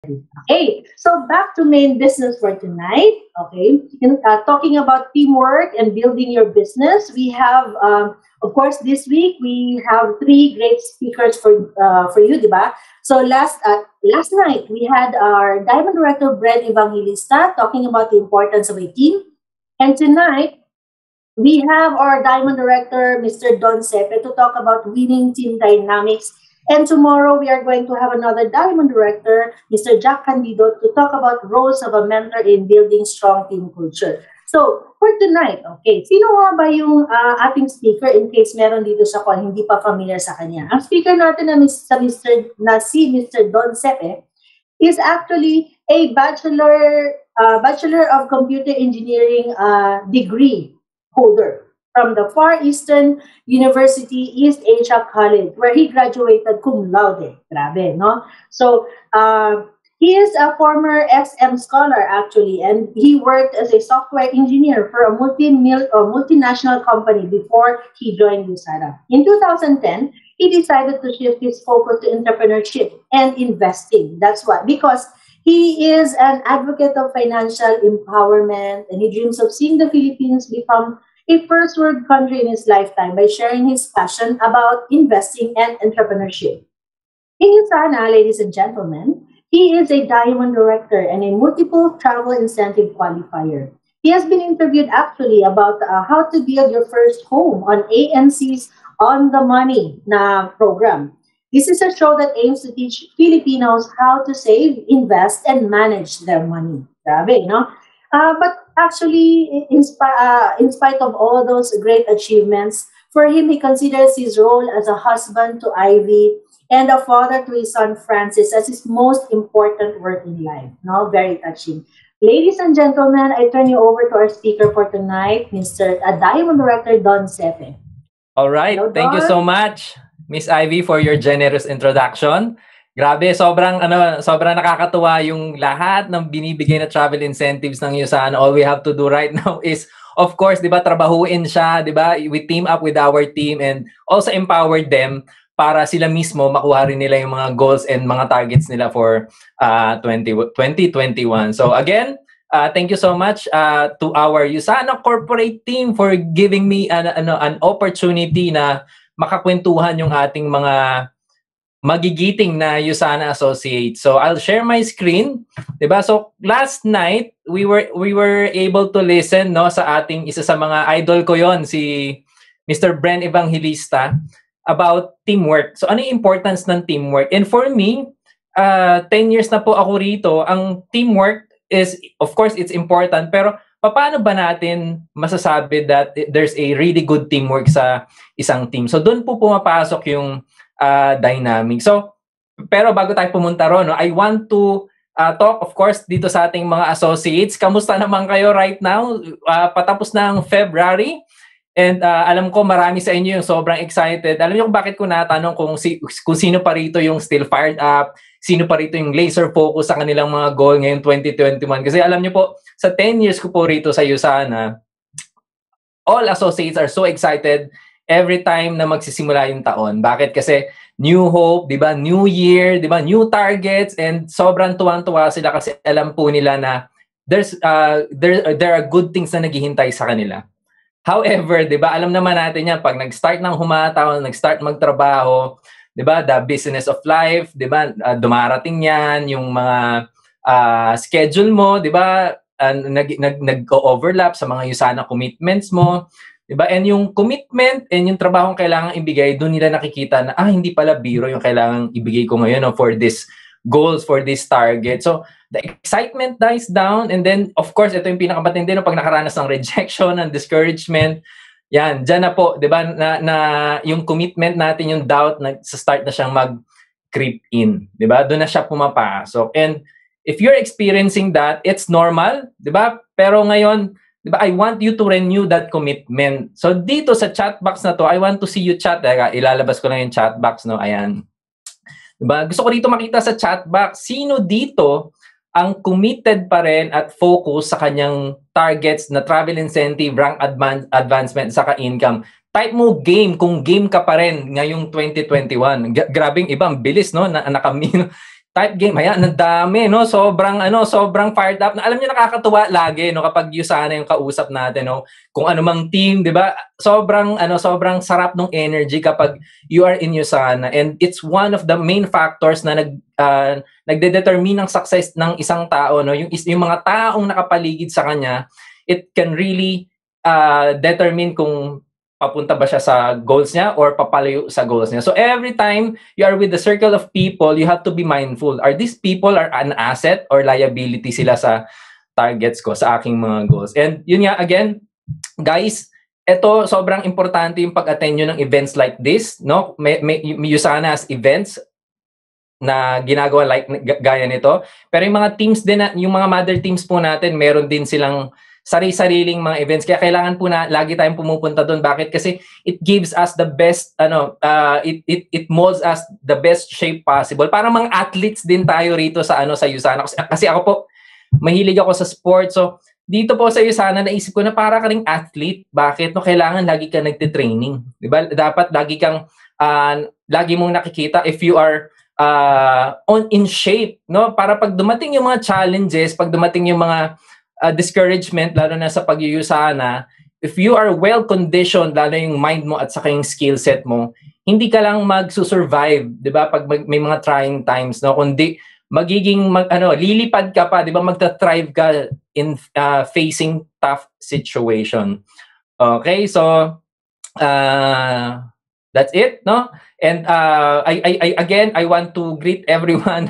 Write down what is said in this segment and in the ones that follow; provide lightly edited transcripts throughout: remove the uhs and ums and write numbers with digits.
Okay, so back to main business for tonight. Okay, talking about teamwork and building your business, we have, of course, this week we have three great speakers for you, diba? So last night we had our Diamond Director Brad Evangelista talking about the importance of a team, and tonight we have our Diamond Director, Mr. Don Sepe, to talk about winning team dynamics. And tomorrow we are going to have another Diamond Director, Mr. Jack Candido, to talk about roles of a mentor in building strong team culture. So, for tonight, okay, sino nga ba yung ating speaker in case meron dito sa call hindi pa familiar sa kanya? Ang speaker natin na si Mr. Don Sepe is actually a Bachelor of Computer Engineering degree holder from the Far Eastern University East Asia College, where he graduated cum laude. Grabe, no? So, he is a former SM scholar, actually, and he worked as a software engineer for a multinational company before he joined USARA. In 2010, he decided to shift his focus to entrepreneurship and investing. That's why, because he is an advocate of financial empowerment, and he dreams of seeing the Philippines become a first world country in his lifetime by sharing his passion about investing and entrepreneurship. In USANA, ladies and gentlemen, he is a Diamond Director and a multiple travel incentive qualifier. He has been interviewed actually about how to build your first home on ANC's On the Money na program. This is a show that aims to teach Filipinos how to save, invest, and manage their money. Grabe, no? But actually, in spite of all those great achievements, for him, he considers his role as a husband to Ivy and a father to his son Francis as his most important work in life. No, very touching. Ladies and gentlemen, I turn you over to our speaker for tonight, Mr. Diamond Director Don Sepe. All right. Hello, Thank you Don. so much, Miss Ivy, for your generous introduction. Grabe, sobrang nakakatuwa yung lahat ng binibigay na travel incentives ng USAN. All we have to do right now is, of course, 'di ba, trabahuin siya, 'di ba? We team up with our team and also empower them para sila mismo makuha rin nila yung mga goals and mga targets nila for 2021. So again, thank you so much to our USANA corporate team for giving me an opportunity na makakwentuhan yung ating mga magigiting na USANA associates. So I'll share my screen, 'di ba? So last night we were able to listen no sa ating isa sa mga idol ko 'yon, si Mr. Bren Evangelista, about teamwork. So ano yung importance ng teamwork? And for me, 10 years na po ako rito, ang teamwork is, of course, it's important, pero paano ba natin masasabi that there's a really good teamwork sa isang team? So doon po pumapasok yung dynamic. So, pero bago tayo pumunta ron, no, I want to talk, of course, dito sa ating mga associates. Kamusta naman kayo right now? Patapos na ang February. And alam ko marami sa inyo yung sobrang excited. Alam niyo kung bakit ko natanong kung sino pa rito yung still fired up, sino pa rito yung laser focus sa kanilang mga goal ngayong 2021. Kasi alam niyo po, sa 10 years ko po rito sa USANA, all associates are so excited every time na magsisimula yung taon. Bakit? Kasi new hope, 'di ba? New year, 'di ba? New targets, and sobrang tuwang-tuwa sila kasi alam po nila na there are good things na naghihintay sa kanila. However, 'di ba? Alam naman natin 'yan pag nag-start ng humataw, nag-start magtrabaho, 'di ba? The business of life, 'di ba? Dumarating 'yan, yung mga schedule mo, 'di ba? Nag-overlap sa mga USANA commitments mo. Diba? And yung commitment and yung trabahong kailangang ibigay, doon nila nakikita na, hindi pala biro yung kailangang ibigay ko ngayon for this goals, for this target. So, the excitement dies down, and then, of course, ito yung pinakamatindi pag nakaranas ng rejection, ng discouragement. Yan, dyan na po, diba, na yung commitment natin, yung doubt, sa start na siyang mag-creep in. Diba? Doon na siya pumapasok. And if you're experiencing that, it's normal, diba? Pero ngayon, diba, I want you to renew that commitment. So dito sa chat box na to, I want to see you chat. Ilalabas ko lang yung chat box, no? Ayan. Diba? Gusto ko dito makita sa chat box, sino dito ang committed pa rin at focus sa kanyang targets na travel incentive, rank advancement, saka income. Type mo game kung game ka pa rin ngayong 2021. Grabing iba, ang bilis, no? type game. Ayan, ang dami, no? Sobrang fired up. Alam niyo, nakakatuwa lagi, no, kapag USANA yung kausap natin, no? Kung ano mang team, 'di ba? Sobrang sarap ng energy kapag you are in USANA, and it's one of the main factors na nagde-determine ng success ng isang tao, no? Yung mga taong nakapaligid sa kanya, it can really determine kung papunta ba siya sa goals niya or papalayo sa goals niya. So every time you are with the circle of people, you have to be mindful. Are these people are an asset or liability sila sa targets ko, sa aking mga goals? And yun nga, again, guys, ito sobrang importante yung pag-attend nyo ng events like this, no? May USANA as events na ginagawa like gaya nito. Pero yung mga teams din, yung mga mother teams po natin, meron din silang sari-sariling mga events. Kaya kailangan po na lagi tayong pumupunta doon. Bakit? Kasi it gives us the best, it molds us the best shape possible. Para mga athletes din tayo rito sa sa USANA. Kasi ako po, mahilig ako sa sports. So, dito po sa USANA, naisip ko na para ka ring athlete. Bakit? No, kailangan lagi ka nagte-training. Diba? Dapat lagi kang, lagi mong nakikita if you are in shape, no? Para pag dumating yung mga challenges, pag dumating yung mga discouragement, lalo na sa pag-USANA, if you are well-conditioned, lalo yung mind mo at saka yung skill set mo, hindi ka lang mag-survive, di ba? Pag may mga trying times, no? Kundi magiging, lilipad ka pa, di ba? Magta-thrive ka in facing tough situation. Okay, so, that's it, no? And I want to greet everyone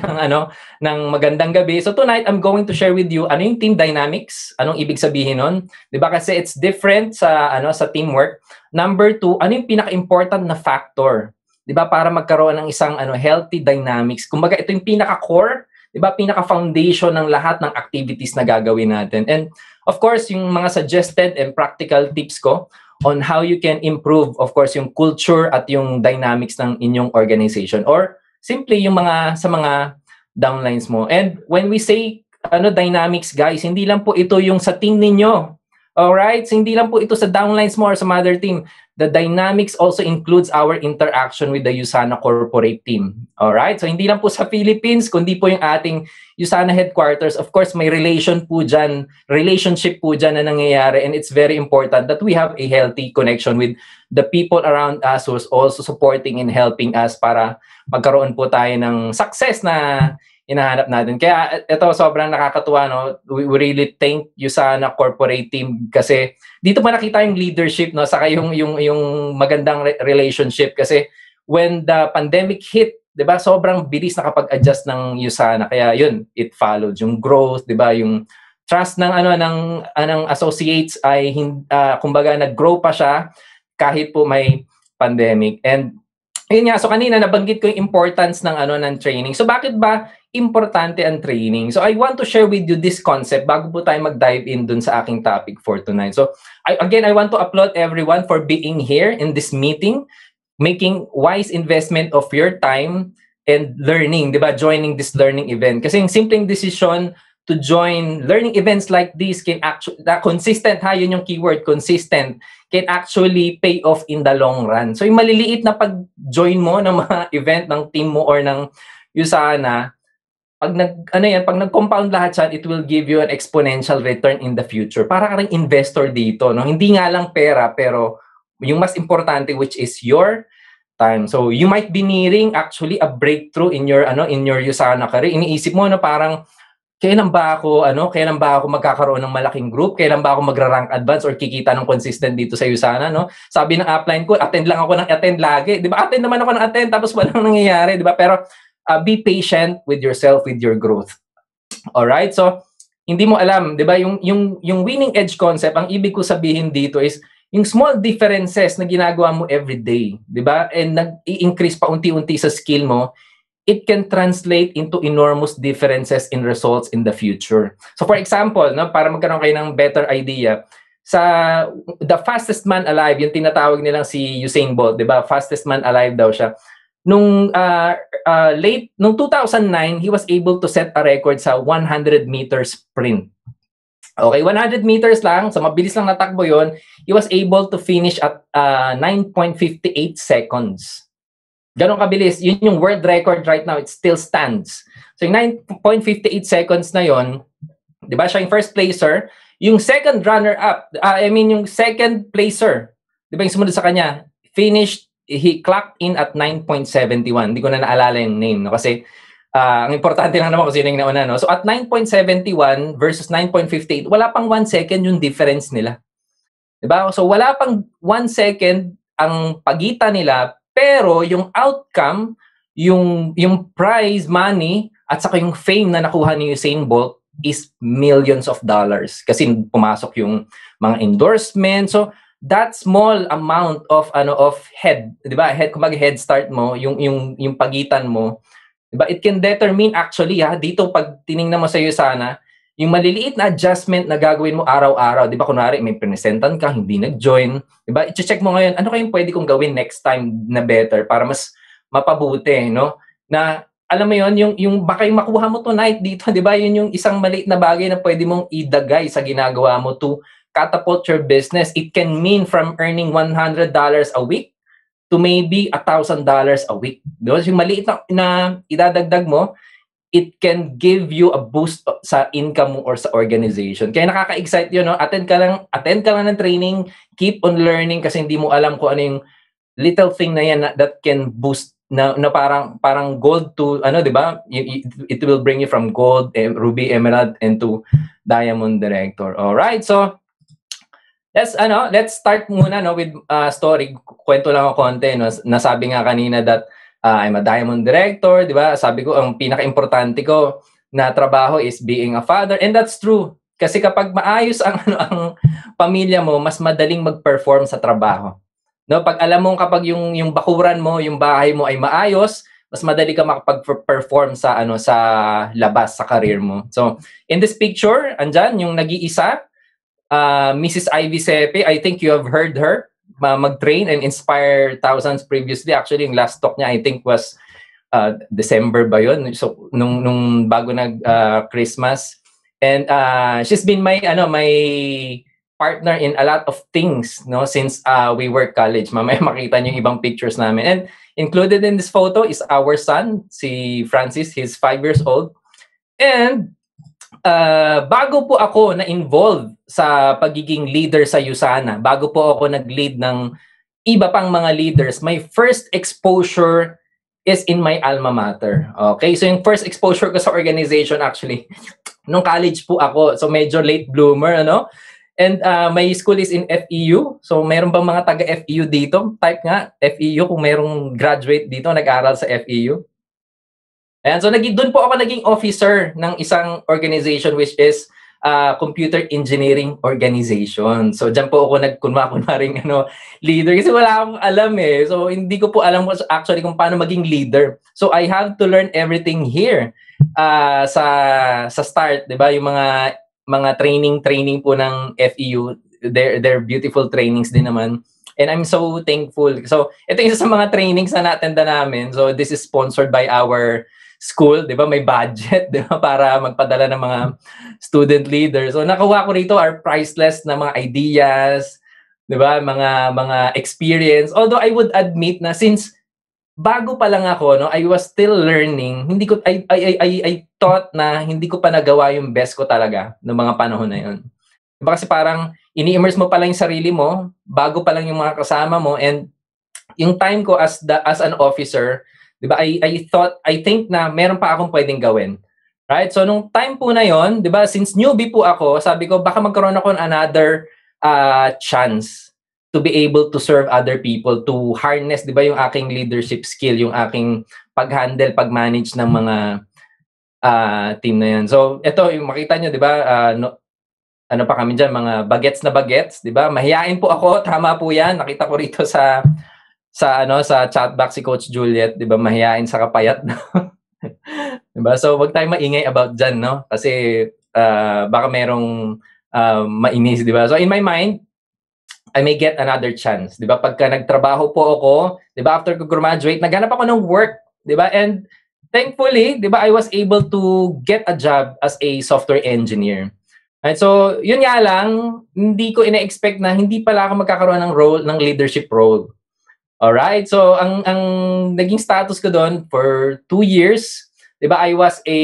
ng magandang gabi. So tonight I'm going to share with you ano yung team dynamics, anong ibig sabihin nun, 'di ba? Kasi it's different sa sa teamwork. Number 2, ano yung pinaka-important na factor, 'di ba, para magkaroon ng isang healthy dynamics. Kumbaga ito yung pinaka-core, 'di ba? Pinaka-foundation ng lahat ng activities na gagawin natin. And of course, yung mga suggested and practical tips ko on how you can improve, of course, yung culture at yung dynamics ng inyong organization, or simply yung sa mga downlines mo. And when we say dynamics, guys, hindi lang po ito yung sa team ninyo. Alright? So, hindi lang po ito sa downlines mo or sa mother team. The dynamics also includes our interaction with the USANA corporate team. Alright? So, hindi lang po sa Philippines, kundi po yung ating USANA headquarters. Of course, may relationship po dyan na nangyayari, and it's very important that we have a healthy connection with the people around us who's also supporting and helping us para magkaroon po tayo ng success na hinahanap natin. Kaya ito sobrang nakakatuwa, no? We really thank USANA corporate team kasi dito pa nakita yung leadership, no? Saka yung magandang relationship, kasi when the pandemic hit, 'di ba? Sobrang bilis nakapag-adjust ng USANA. Kaya yun, it followed yung growth, 'di ba? Yung trust ng ng associates ay kumbaga nag-grow pa siya kahit po may pandemic. And yun nga, so kanina nabanggit ko yung importance ng ng training. So bakit ba importante ang training? So I want to share with you this concept bago po tayo mag-dive in dun sa aking topic for tonight. So I want to applaud everyone for being here in this meeting, making wise investment of your time and learning, 'di ba? Joining this learning event. Kasi yung simpleng decision to join learning events like this can actually, consistent, yun yung keyword, consistent, can actually pay off in the long run. So yung maliliit na pag-join mo ng mga event ng team mo or ng USANA, pag nag-compound lahat yan, it will give you an exponential return in the future. Para ka ring investor dito, no? Hindi nga lang pera, pero yung mas importante, which is your time. So you might be nearing actually a breakthrough in your USANA career. Iniisip mo parang kailan ba ako magkakaroon ng malaking group? Kailan ba ako magra-rank advance or kikita ng consistent dito sa USANA, no? Sabi ng upline ko, attend lang ako ng attend lagi. 'Di ba? Attend naman ako ng attend tapos walang nangyayari, 'di ba? Pero be patient with yourself, with your growth. All right? So, hindi mo alam, 'di ba, yung winning edge concept, ang ibig ko sabihin dito is yung small differences na ginagawa mo every day, 'di ba? And nag-i-increase pa unti-unti sa skill mo, it can translate into enormous differences in results in the future. So for example, no, para magkaroon kayo ng better idea, sa the fastest man alive, yung tinatawag nilang si Usain Bolt, 'di ba? Fastest man alive daw siya. Nung 2009, he was able to set a record sa 100 meters sprint. Okay, 100 meters lang, so mabilis lang natakbo yon. He was able to finish at 9.58 seconds. Ganon kabilis. Yun yung world record right now. It still stands. So yung 9.58 seconds na yon, 'di ba? Siya yung first placer, yung second runner up, yung second placer, 'di ba yung sumunod sa kanya, finished, he clocked in at 9.71. Hindi ko na naalala yung name, no? Kasi ang importante lang naman kung sino yung nauna, no? So at 9.71 versus 9.58, wala pang 1 second yung difference nila. 'Di ba? So wala pang 1 second ang pagitan nila, pero yung outcome, yung prize money at saka yung fame na nakuha ni Usain Bolt is millions of dollars kasi pumasok yung mga endorsement. So that small amount of head, 'di ba? Kumbaga head start mo, yung pagitan mo, 'di ba? It can determine actually dito pag tiningnan mo sa iyo sana, yung maliliit na adjustment na gagawin mo araw-araw, 'di ba? Kunwari may presentan ka, hindi nag-join, 'di ba? I-check mo ngayon, ano kayang pwede kong gawin next time na better para mas mapabuti, no? Na alam mo 'yon, yung baka yung makuha mo tonight dito, 'di ba? Yun yung isang maliit na bagay na pwede mong idagay sa ginagawa mo to catapult your business. It can mean from earning $100 a week to maybe $1,000 a week. Diba? Yung maliit na idadagdag mo, it can give you a boost sa income mo or sa organization. Kaya nakaka-excite yun, no? Attend ka lang ng training, keep on learning kasi hindi mo alam kung ano yung little thing na yan that can boost na parang gold to 'di ba? It will bring you from gold, ruby, emerald into diamond director. All right. So let's start muna with story. Kwento lang ako konti, no. Nasabi nga kanina that I'm a diamond director, 'di ba? Sabi ko ang pinaka-importante ko na trabaho is being a father, and that's true. Kasi kapag maayos ang pamilya mo, mas madaling mag-perform sa trabaho. No, pag alam mo kapag yung bakuran mo, yung bahay mo ay maayos, mas madali ka makapag-perform sa sa labas sa career mo. So, in this picture, andyan yung nag-iisa, Mrs. Ivy Sepe. I think you have heard her mag-train and inspire thousands previously. Actually, yung last talk niya I think was December ba yun? So nung bago nag Christmas. And she's been my partner in a lot of things, no, since we were college. Mamaya makita niyo yung ibang pictures namin. And included in this photo is our son, si Francis. He's 5 years old. And bago po ako na-involve sa pagiging leader sa USANA, bago po ako nag-lead ng iba pang mga leaders, my first exposure is in my alma mater. Okay, so yung first exposure ko sa organization actually, nung college po ako. So medyo late bloomer, ano? And my school is in FEU. So meron bang mga taga-FEU dito? Type nga, FEU, kung merong graduate dito, nag-aral sa FEU. Ayan, so doon po ako naging officer ng isang organization which is computer engineering organization. So diyan po ako nagkunwaring leader kasi wala akong alam eh. So hindi ko po alam actually kung paano maging leader. So I have to learn everything here sa start, 'di ba? Yung mga training po ng FEU, they're beautiful trainings din naman. And I'm so thankful. So ito yung isa sa mga trainings na na-attenda namin. So this is sponsored by our school, 'di ba? May budget, 'di ba, para magpadala ng mga student leaders. So nakuha ko rito are priceless na mga ideas, 'di ba? Mga experience. Although I would admit na since bago pa lang ako, no, I was still learning. I thought na hindi ko pa nagawa yung best ko talaga noong mga panahon na 'yon. Diba kasi parang ini-immerse mo pa lang yung sarili mo, bago pa lang yung mga kasama mo, and yung time ko as an officer, 'di ba? I think na meron pa akong pwedeng gawin. Right? So nung time po na 'yon, 'di ba, since newbie po ako, sabi ko baka magkaroon ako ng another chance to be able to serve other people, to harness, 'di ba, yung aking leadership skill, yung aking pag-handle, pag-manage ng mga team na 'yan. So ito yung makita niyo, 'di ba, ano pa kami diyan, mga bagets, 'di ba? Mahiyain po ako, tama po 'yan. Nakita ko rito sa chat box si Coach Juliet, 'di ba, mahiyain sa kapayat. 'Di ba? So wag tayong maingay about diyan, no? Kasi baka merong mainis, 'di ba? So in my mind, I may get another chance, 'di ba? Pagka nagtrabaho po ako, 'di ba, after ko graduate, naghanap ako ng work, 'di ba? And thankfully, 'di ba, I was able to get a job as a software engineer. Right? So, yun nga lang, hindi ko ina-expect na hindi pala ako magkakaroon ng leadership role. Alright? So, ang naging status ko doon for 2 years, 'di ba, I was a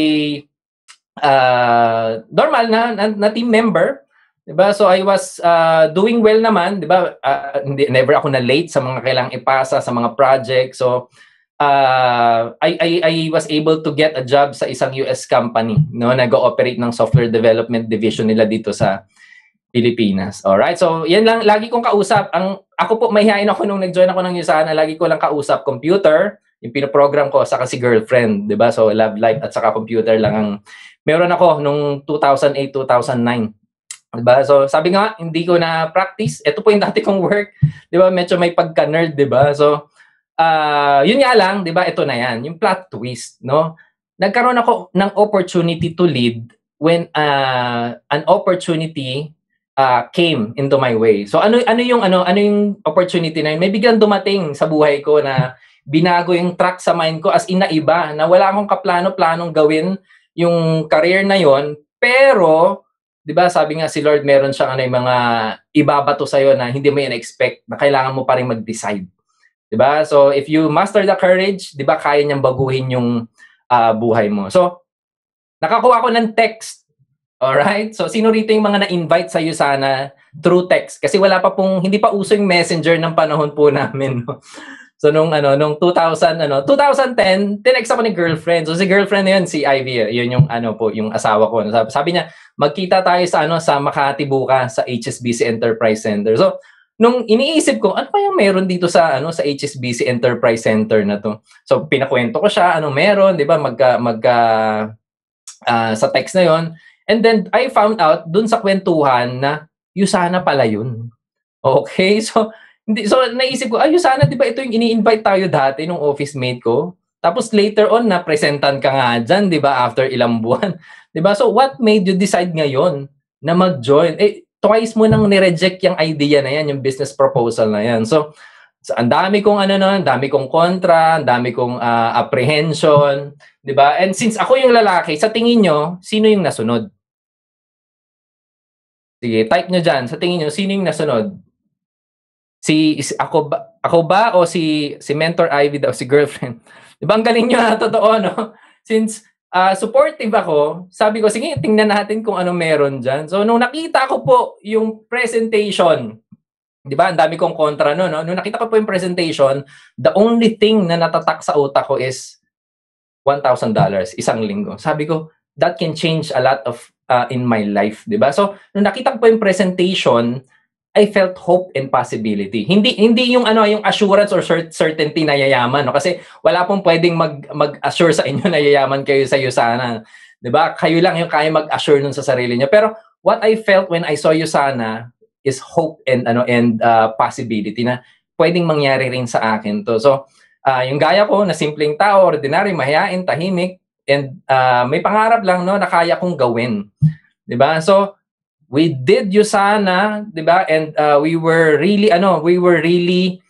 normal na team member, 'di ba? So I was doing well naman, 'di ba? Never ako na late sa mga kailangang ipasa sa mga project. So I was able to get a job sa isang US company, no, nag-ooperate ng software development division nila dito sa Pilipinas. Alright, so yan lang lagi kong kausap. Ako po, mahihain ako nung nag-join ako ng USANA, lagi ko lang kausap computer, yung pinoprogram ko, saka si girlfriend, 'di ba? So love life at saka computer lang ang meron ako nung 2008, 2009. 'Di ba? So sabi nga, hindi ko na practice. Ito po yung dati kong work, 'di ba? Medyo may pagka-nerd, 'di ba? So yun nga lang, 'di ba? Ito na 'yan, yung plot twist, no? Nagkaroon ako ng opportunity to lead when an opportunity came into my way. So ano yung opportunity na yun? May biglang dumating sa buhay ko na binago yung track sa mind ko, as in na iba, na wala akong kaplano-planong gawin yung career na yon, pero 'di ba, sabi nga si Lord, meron siyang yung mga ibabato sa iyo na hindi mo yan expect, na kailangan mo pa rin mag-decide. 'Di ba? So if you master the courage, 'di ba, kaya niyang baguhin yung buhay mo. So nakakuha ko ng text. Alright? So sino rito yung mga na-invite sa USANA through text? Kasi hindi pa uso yung messenger ng panahon po namin, no? So nung 2010, tinext ako ni girlfriend. So si girlfriend na yun, si Ivy, yun yung yung asawa ko. Sabi niya, magkita tayo sa Makati bukas sa HSBC Enterprise Center. So nung iniisip ko, ano pa yung meron dito sa HSBC Enterprise Center na to? So pinakwento ko siya, anong meron, 'di ba? Sa text na yon. And then I found out dun sa kwentuhan na USANA pala yun. Okay? So naisip ko, USANA, 'di ba ito yung ini-invite tayo dati nung office mate ko? Tapos later on na presentan ka nga diyan, 'di ba, after ilang buwan. 'Di ba? So what made you decide ngayon na mag-join? Twice mo nang ni-reject yung idea na yan, yung business proposal na yan. So ang dami kong ang dami kong kontra, ang dami kong apprehension, 'di ba? And since ako yung lalaki, sa tingin nyo, sino yung nasunod? Sige, type nyo dyan. Sa tingin nyo, sino yung nasunod? Ako ba o si Mentor Ivy daw, si girlfriend? Di ba ang galing nyo na, totoo, no? Since supportive ako, sabi ko, sige, tingnan natin kung ano meron dyan. So, nung nakita ko po yung presentation, di ba, ang dami kong kontra, no? Nung nakita ko po yung presentation, the only thing na natatak sa utak ko is $1,000, isang linggo. Sabi ko, that can change a lot of in my life, di ba? So, nung nakita ko po yung presentation, I felt hope and possibility. Hindi yung yung assurance or certainty na yayaman, no? Kasi wala pong pwedeng mag-assure sa inyo na yayaman kayo sa USANA, 'di ba? Kayo lang yung kaya mag-assure nun sa sarili niyo. Pero what I felt when I saw USANA is hope and possibility na pwedeng mangyari rin sa akin to. So, yung gaya ko na simpleng tao, ordinary, mahiyain, tahimik, and may pangarap lang, no, na kaya kong gawin. 'Di ba? So we did USANA, 'di ba? And we were really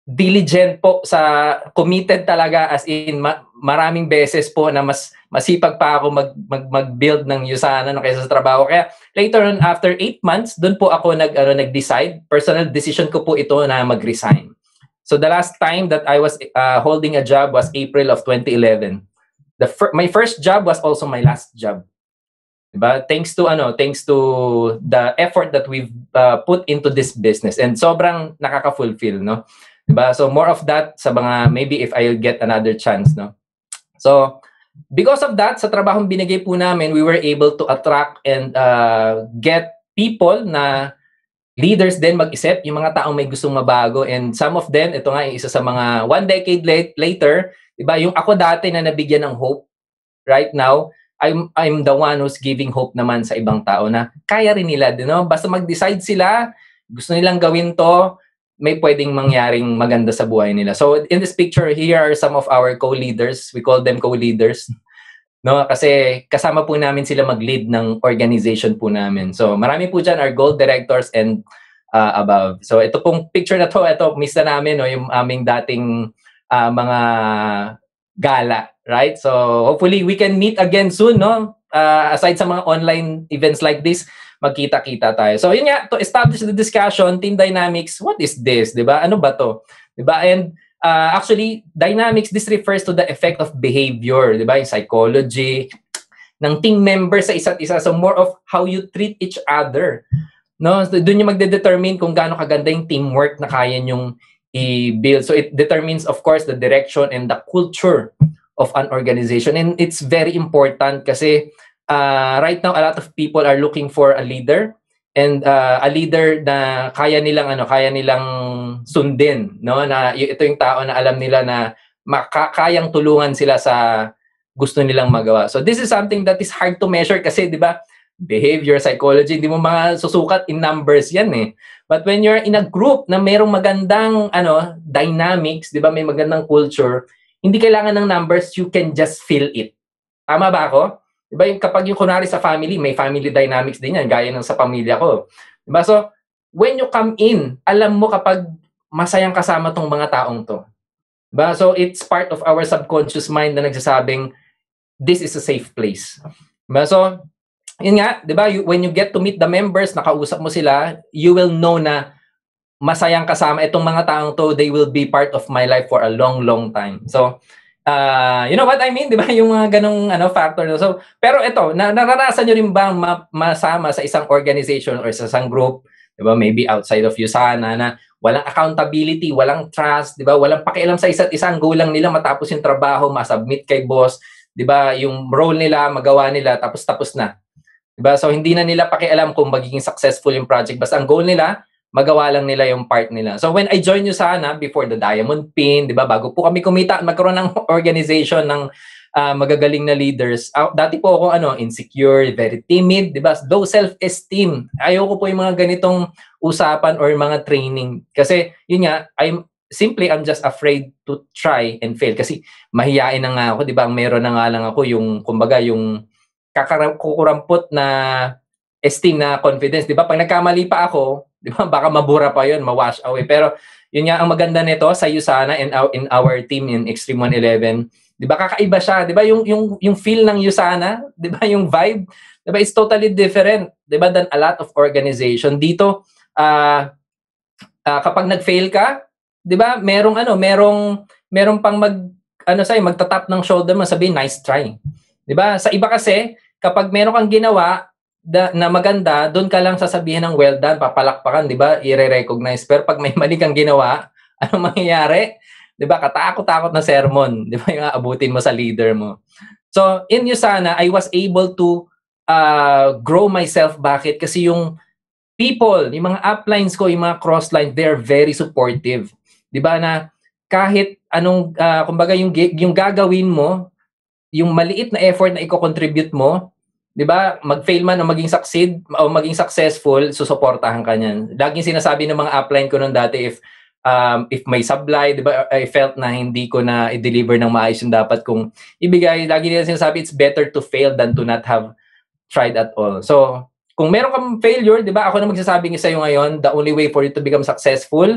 diligent po, sa committed talaga, as in maraming beses po na mas masipag pa ako mag-build ng USANA no, kaysa sa trabaho. Kaya later on, after 8 months, doon po ako nag-decide, personal decision ko po ito na mag-resign. So the last time that I was holding a job was April of 2011. My first job was also my last job. Diba? Thanks to the effort that we've put into this business, and sobrang nakaka-fulfill, no? Diba? So more of that sa mga, maybe if I'll get another chance, no? So because of that, sa trabahong binigay po namin, we were able to attract and get people na leaders din mag-isip, yung mga taong may gustong mabago, and some of them, ito nga isa sa mga 1 decade later, diba, yung ako dati na nabigyan ng hope, right now, I'm the one who's giving hope naman sa ibang tao na kaya rin nila, no? Basta mag-decide sila, gusto nilang gawin to, may pwedeng mangyaring maganda sa buhay nila. So in this picture, here are some of our co-leaders. We call them co-leaders, no? Kasi kasama po namin sila mag-lead ng organization po namin. So marami po dyan are gold directors and above. So ito pong picture na to, ito miss na namin, no, yung aming dating mga gala, right? So hopefully we can meet again soon, no? Aside sa mga online events like this, magkita-kita tayo. So yun nga, to establish the discussion, team dynamics, what is this, 'di ba? Ano ba 'to? 'Di ba? And Actually, dynamics, this refers to the effect of behavior, di ba? Yung psychology ng team members sa isa't isa. So more of how you treat each other. No, so doon yung magde-determine kung gaano kaganda yung teamwork na kaya nyong i-build. So it determines, of course, the direction and the culture of an organization. And it's very important kasi right now a lot of people are looking for a leader, and a leader na kaya nilang sundin, no? Na ito yung tao na alam nila na kayang tulungan sila sa gusto nilang magawa. So this is something that is hard to measure kasi, 'di ba? Behavior, psychology, hindi mo susukat in numbers yan eh. But when you're in a group na mayroong magandang dynamics, di ba, may magandang culture, hindi kailangan ng numbers, you can just feel it. Tama ba ako? Di ba, kapag yung kunwari sa family, may family dynamics din yan, gaya ng sa pamilya ko. Di ba? So, when you come in, alam mo kapag masayang kasama tong mga taong to. Di ba? So, it's part of our subconscious mind na nagsasabing, this is a safe place. Di ba? So, yun nga, di ba, when you get to meet the members, nakausap mo sila, you will know na masayang kasama itong mga taong to, they will be part of my life for a long, long time. So, you know what I mean, di ba, yung mga ganong factor. So, pero ito, naranasan nyo rin bang masama sa isang organization or sa isang group, di ba, maybe outside of USANA, na walang accountability, walang trust, di ba, walang pakialam sa isa't isa, ang goal lang nila matapos yung trabaho, masubmit kay boss, di ba, yung role nila, magawa nila, tapos na. Diba? So, hindi na nila pakialam kung magiging successful yung project. Basta ang goal nila, magawa lang nila yung part nila. So, when I joined USANA before the Diamond Pin, diba? Bago po kami kumita, magkaroon ng organization ng magagaling na leaders. Dati po ako insecure, very timid, diba? Low self-esteem. Ayoko po yung mga ganitong usapan or mga training. Kasi, yun nga, I'm just afraid to try and fail. Kasi, mahiyain na nga ako, diba? Meron na nga lang ako yung, kumbaga, yung kukurampot na esteem, na confidence, 'di ba? Pag nagkamali pa ako, 'di ba, baka mabura pa 'yon, ma-wash away. Pero yun nga ang maganda nito sa USANA and in our team in Extreme 111, 'di ba? Kakaiba siya, 'di ba? Yung feel ng USANA, 'di ba? Yung vibe, 'di ba? Is totally different, 'di ba? Than a lot of organization. Dito kapag nag-fail ka, 'di ba? Merong pang magtatap ng shoulder mo, sabihin nice try. 'Di ba? Sa iba kasi kapag meron kang ginawa na maganda, doon ka lang sasabihin ng well done, papalakpakan, 'di ba? I-recognize. Pero pag may mali kang ginawa, ano mangyayari? 'Di ba? Katakot-takot na sermon, 'di ba? Yung aabutin mo sa leader mo. So, in USANA, I was able to grow myself. Bakit? Kasi yung people, yung mga uplines ko, yung mga crosslines, they're very supportive. 'Di ba, na kahit anong kumbaga yung gagawin mo, yung maliit na effort na i-contribute mo, 'di ba? Mag-fail man o maging succeed o maging successful, susuportahan ka niyan. Laging sinasabi ng mga upline ko noon dati, if may sablay, 'di ba? I felt na hindi ko na i-deliver ng maayos yung dapat kong ibigay. Lagi nila sinasabi, it's better to fail than to not have tried at all. So, kung meron kang failure, 'di ba? Ako na magsasabi sa iyo ngayon, the only way for you to become successful,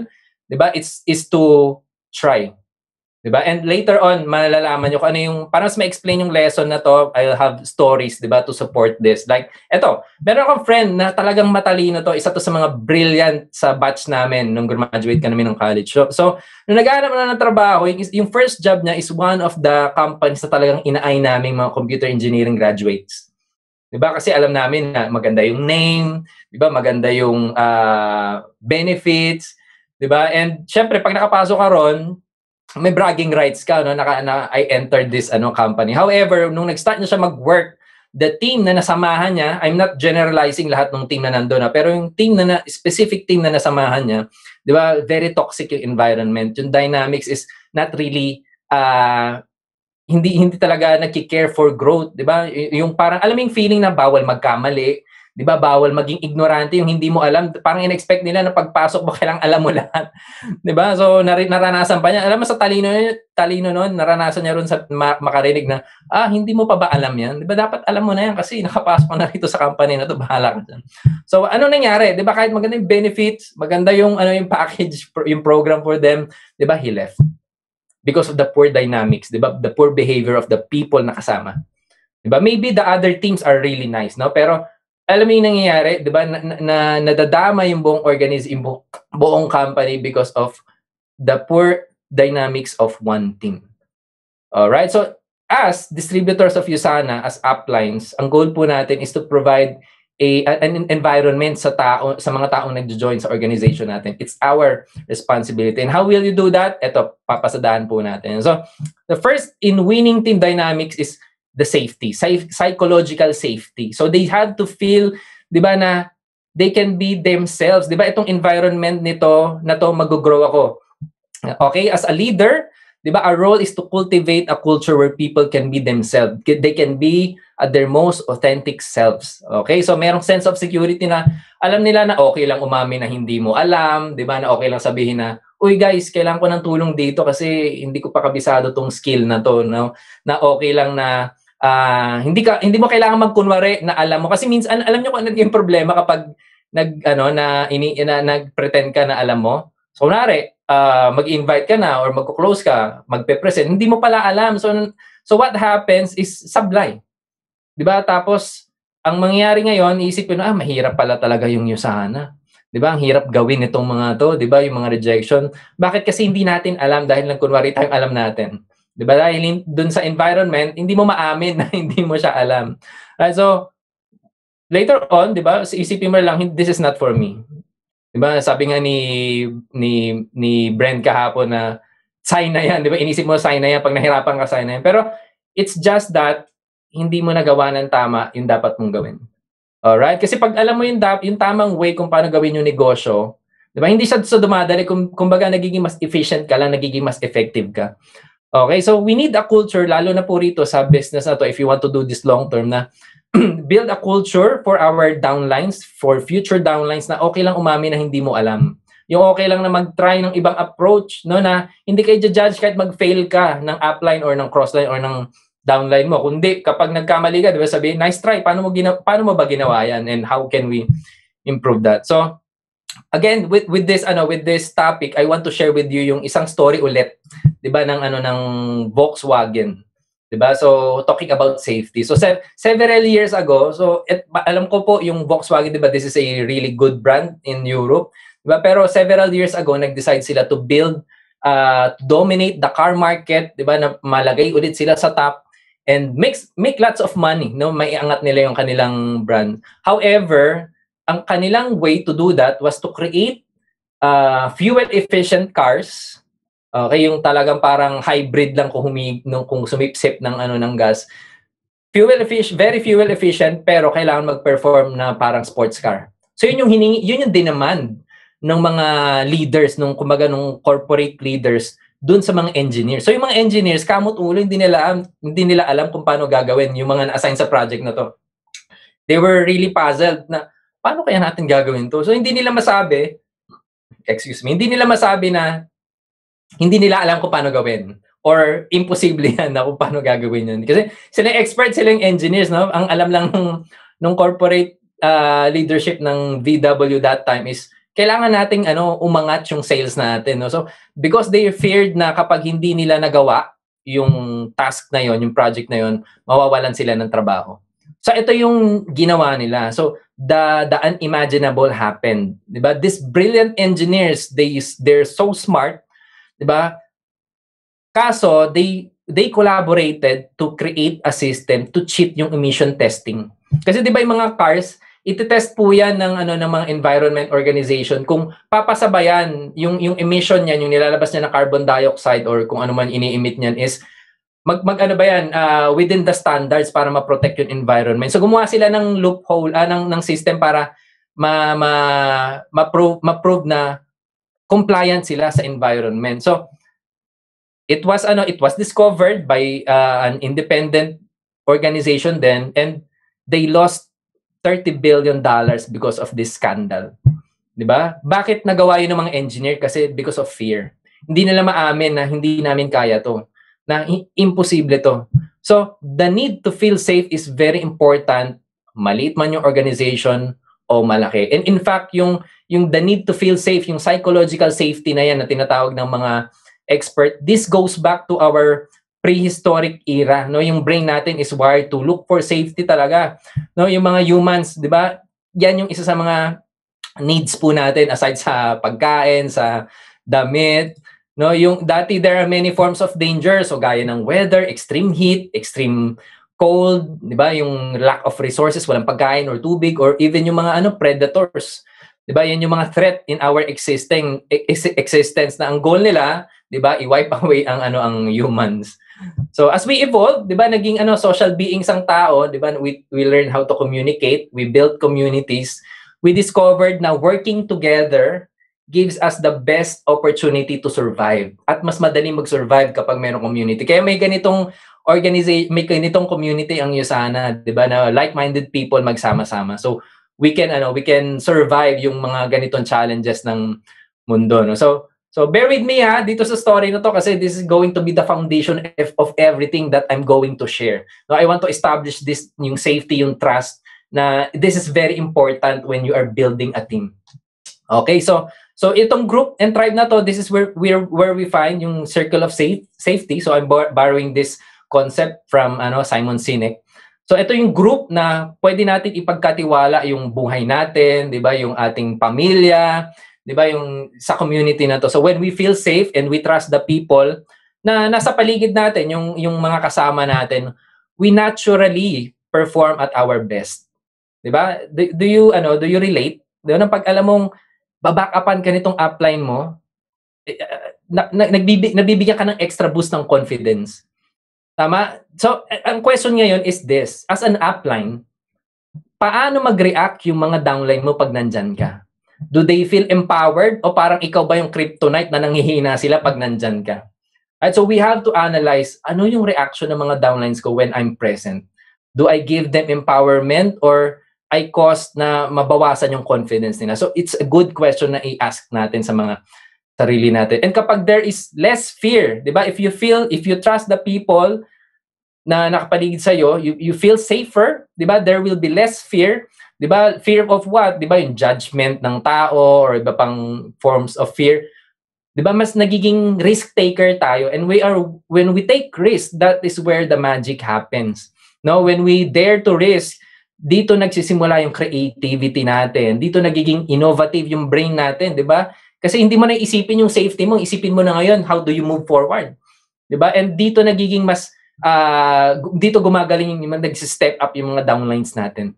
'di ba? Is to try. Diba? And later on, malalaman nyo kung ano yung, para mas ma-explain yung lesson na to, I'll have stories, diba, to support this. Like, eto, meron akong friend na talagang matalino to, isa to sa mga brilliant sa batch namin nung graduate kami ng college. So nung naghahanap na ng trabaho, yung first job niya is one of the companies na talagang inaay naming mga computer engineering graduates. Diba? Kasi alam namin na maganda yung name, diba? Maganda yung benefits, diba? And syempre, pag nakapasok ka ron, may bragging rights ka, no, na I entered this company. However, nung nag-start na siya mag-work, the team na nasamahan niya, I'm not generalizing lahat ng team na nandoon, pero yung team specific team na nasamahan niya, 'di ba, very toxic yung environment. Yung dynamics is not really hindi talaga nagki-care for growth, 'di ba? Yung parang alam mo yung feeling na bawal magkamali, 'di ba? Bawal maging ignorante, yung hindi mo alam, parang in-expect nila na pagpasok mo kailangang alam mo lahat. 'Di ba? So naranasan pa niya. Alam mo sa talino noon, naranasan niya ron sa makarinig na hindi mo pa ba alam 'yan? 'Di ba dapat alam mo na 'yan kasi nakapasok ka na rito sa company na 'to, bahala ka diyan. So ano nangyari? 'Di ba kahit maganda yung benefits, maganda yung yung package, yung program for them, 'di ba, he left. Because of the poor dynamics, 'di ba? The poor behavior of the people na kasama. 'Di ba? Maybe the other teams are really nice, no? Pero alam mo yung nangyayari, 'di ba, na nadadama yung buong buong company because of the poor dynamics of one team. Alright, so as distributors of USANA, as uplines, ang goal po natin is to provide an environment sa mga taong nagjo-join sa organization natin. It's our responsibility. And how will you do that? Ito, papasadahan po natin. So, the first in winning team dynamics is the safety, psychological safety. So, they have to feel, di ba, na they can be themselves. Di ba, itong environment na to, mag-grow ako. Okay, as a leader, di ba, our role is to cultivate a culture where people can be themselves. They can be at their most authentic selves. Okay? So, merong sense of security na alam nila na okay lang umamin na hindi mo alam, di ba, na okay lang sabihin na, uy guys, kailangan ko ng tulong dito kasi hindi ko pa kabisado tong skill na to, no? Na okay lang na hindi mo kailangan magkunwari na alam mo kasi minsan alam niyo kung ano yung problema kapag nag-pretend ka na alam mo. So, kunwari, mag-invite ka na or magko-close ka, magpe-present, hindi mo pala alam. So what happens is sablay. 'Di ba? Tapos ang mangyayari ngayon, iisipin mo, mahirap pala talaga yung USANA. 'Di ba? Ang hirap gawin itong mga to, 'di ba? Yung mga rejection. Bakit kasi hindi natin alam dahil nagkunwari tayong alam natin. 'Di ba? Dahil dun sa environment, hindi mo maamin na hindi mo siya alam. So later on, 'di ba? Isipin mo lang, this is not for me. 'Di ba? Sabi nga ni Brent kahapon na sign na 'yan, 'di ba? Inisip mo sign na 'yan pag nahirapan ka, sign na 'yan. Pero it's just that hindi mo nagawa ng tama yung dapat mong gawin. Alright? Kasi pag alam mo yung tamang way kung paano gawin yung negosyo, 'di ba? Hindi siya dumadali, kumbaga nagiging mas efficient ka lang, nagiging mas effective ka. Okay? So we need a culture, lalo na po rito sa business na to, if you want to do this long term, na build a culture for our downlines, for future downlines, na okay lang umamin na hindi mo alam. Yung okay lang na mag-try ng ibang approach, no, na hindi kayo judge kahit mag-fail ka ng upline or ng crossline or ng downline mo. Kundi kapag nagkamali ka, 'di ba, sabihin, nice try, paano mo ba ginawa yan and how can we improve that? So again, with this topic, I want to share with you yung isang story ulit, 'di ba, ng Volkswagen. 'Di ba? So talking about safety. So several years ago, so alam ko po yung Volkswagen, 'di ba, this is a really good brand in Europe, 'di ba? Pero several years ago, nag-decide sila to build dominate the car market, 'di ba? Na malagay ulit sila sa top and make lots of money, no? May angat nila yung kanilang brand. However, ang kanilang way to do that was to create fuel efficient cars. Okay, yung talagang parang hybrid lang kung sumipsip ng gas. Very fuel efficient, pero kailangan mag-perform na parang sports car. So yun yung demand ng mga leaders, nung corporate leaders dun sa mga engineers. So yung mga engineers, kamot ulo, hindi nila alam kung paano gagawin yung mga na-assign sa project na to. They were really puzzled na paano kaya natin gagawin to? So hindi nila masabi na hindi nila alam kung paano gawin or imposible yan na kung paano gagawin yun. Kasi sila expert, sila yung engineers, no? Ang alam lang nung corporate leadership ng VW that time is kailangan nating umangat yung sales natin, no? So because they feared na kapag hindi nila nagawa yung task na yon, yung project na yon, mawawalan sila ng trabaho. So ito yung ginawa nila. So the unimaginable happened, 'di ba? These brilliant engineers, they're so smart, 'di ba? Kaso they collaborated to create a system to cheat yung emission testing. Kasi 'di ba yung mga cars, iti-test po yan ng mga environment organization kung papasabayan yung emission niyan, yung nilalabas niya na carbon dioxide or kung ano man ini-emit niyan is within the standards para ma-protect yung environment. So gumawa sila ng loophole ng system para ma-prove na compliant sila sa environment. So it was discovered by an independent organization then, and they lost $30 billion because of this scandal. 'Di ba? Bakit nagawa 'yun ng mga engineer? Kasi because of fear. Hindi nila maamin na hindi namin kaya 'to. Na imposible 'to. So, the need to feel safe is very important, maliit man yung organization o malaki. And in fact, yung the need to feel safe, yung psychological safety na 'yan na tinatawag ng mga expert, this goes back to our prehistoric era, no? Yung brain natin is wired to look for safety talaga, no? Yung mga humans, 'di ba? Yan yung isa sa mga needs po natin aside sa pagkain, sa damit, No, yung dati there are many forms of danger, so gaya ng weather, extreme heat, extreme cold, 'di ba? Yung lack of resources, walang pagkain or tubig, or even yung mga predators. 'Di ba? Yan yung mga threat in our existence na ang goal nila, 'di ba? I-wipe away ang humans. So as we evolve, 'di ba, naging social beings ang tao, 'di ba? We learn how to communicate, we build communities. We discovered na working together gives us the best opportunity to survive. At mas madaling mag-survive kapag mayroong community. Kaya may ganitong organization, may ganitong community ang Yusana, 'di ba? Na like-minded people magsama-sama. So we can survive yung mga ganitong challenges ng mundo, no? So bear with me dito sa story na to kasi this is going to be the foundation of everything that I'm going to share. No, I want to establish this, yung safety, yung trust, na this is very important when you are building a team. Okay, so itong group and tribe na to, this is where we find yung circle of safety. So I'm borrowing this concept from Simon Sinek. So ito yung group na pwede natin ipagkatiwala yung buhay natin, 'di ba, yung ating pamilya, 'di ba, yung sa community na to. So when we feel safe and we trust the people na nasa paligid natin, yung mga kasama natin, we naturally perform at our best. 'Di ba? Do you relate? 'Di ba, pag alam mong babackupan ka nitong upline mo, nagbibigyan ka ng extra boost ng confidence. Tama? So ang question ngayon is this, as an upline, paano mag-react yung mga downline mo pag nandyan ka? Do they feel empowered o parang ikaw ba yung kryptonite na nanghihina sila pag nandyan ka? Right, so we have to analyze ano yung reaction ng mga downlines ko when I'm present. Do I give them empowerment or I cause na mabawasan yung confidence nila? So it's a good question na i-ask natin sa mga sarili natin. And kapag there is less fear, 'di ba? If you trust the people na nakapaligid sa iyo, you feel safer, 'di ba? There will be less fear. 'Di ba? Fear of what? 'Di ba, yung judgment ng tao or iba pang forms of fear. 'Di ba, mas nagiging risk taker tayo, and when we take risk, that is where the magic happens. No, when we dare to risk, dito nagsisimula yung creativity natin. Dito nagiging innovative yung brain natin, 'di ba? Kasi hindi mo na isipin yung safety mo, isipin mo na ngayon how do you move forward. 'Di ba? And dito nagiging mas dito gumagaling yung nag-step up yung mga downlines natin.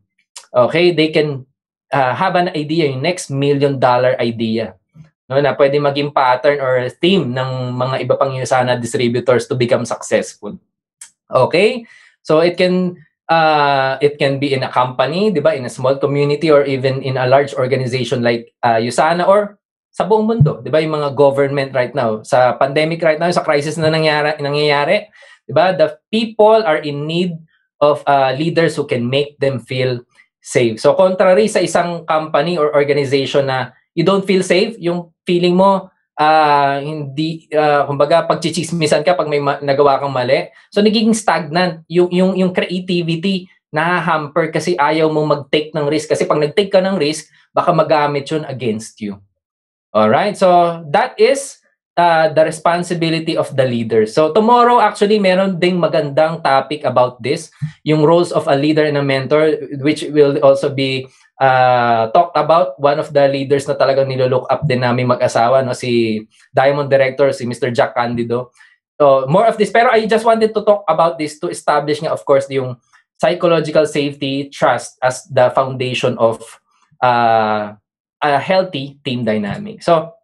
Okay, they can have an idea, yung next $1 million idea, no, na pwede maging pattern or theme ng mga iba pang Yusana distributors to become successful. Okay, so it can be in a company, 'di ba, in a small community, or even in a large organization like Yusana, or sa buong mundo, 'di ba, yung mga government right now, sa pandemic right now, sa crisis na nangyayari, 'di ba, the people are in need of leaders who can make them feel safe. So contrary sa isang company or organization na you don't feel safe, yung feeling mo hindi kumbaga pagchichismisan ka pag may nagawa kang mali. So nagiging stagnant yung creativity, na-hamper kasi ayaw mo mag-take ng risk, kasi pag nag-take ka ng risk, baka magamit yun against you. Alright, so that is the responsibility of the leader. So tomorrow actually meron ding magandang topic about this, yung roles of a leader and a mentor, which will also be talked about. One of the leaders na talagang nilo-look up din namin mag-asawa, no, si Diamond Director, si Mr. Jack Candido. So more of this, pero I just wanted to talk about this to establish nga, of course, yung psychological safety, trust as the foundation of a healthy team dynamic. So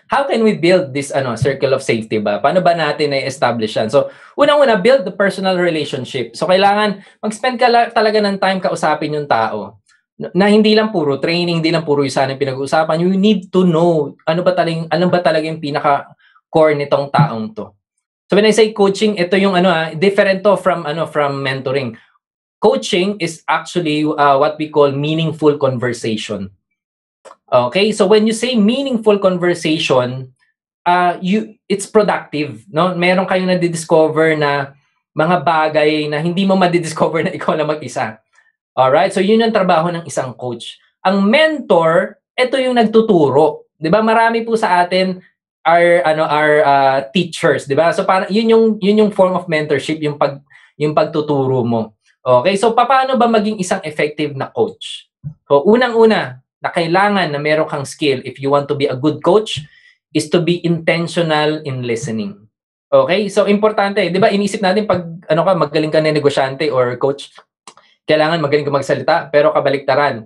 how can we build this circle of safety ba? Paano ba natin i-establish yan? So, unang-una, build the personal relationship. So, kailangan mag-spend ka talaga ng time kausapin yung tao. Na hindi lang puro training, hindi lang puro isa ng pinag-uusapan. You need to know ano ba talaga yung pinaka-core nitong taong to. So, when I say coaching, ito yung different to from mentoring. Coaching is actually what we call meaningful conversation. Okay, so when you say meaningful conversation, it's productive, no? Meron kayong na-discover na mga bagay na hindi mo ma-discover na ikaw na mag-isa. Alright, so yun ang trabaho ng isang coach. Ang mentor, ito yung nagtuturo. 'Di ba? Marami po sa atin are teachers, 'di ba? So parang yun yung form of mentorship, yung pagtuturo mo. Okay, so paano ba maging isang effective na coach? So unang-una, na kailangan na meron kang skill if you want to be a good coach, is to be intentional in listening. Okay? So, importante. Di ba, inisip natin pag magaling ka na negosyante or coach, kailangan magaling ka magsalita, pero kabaliktaran.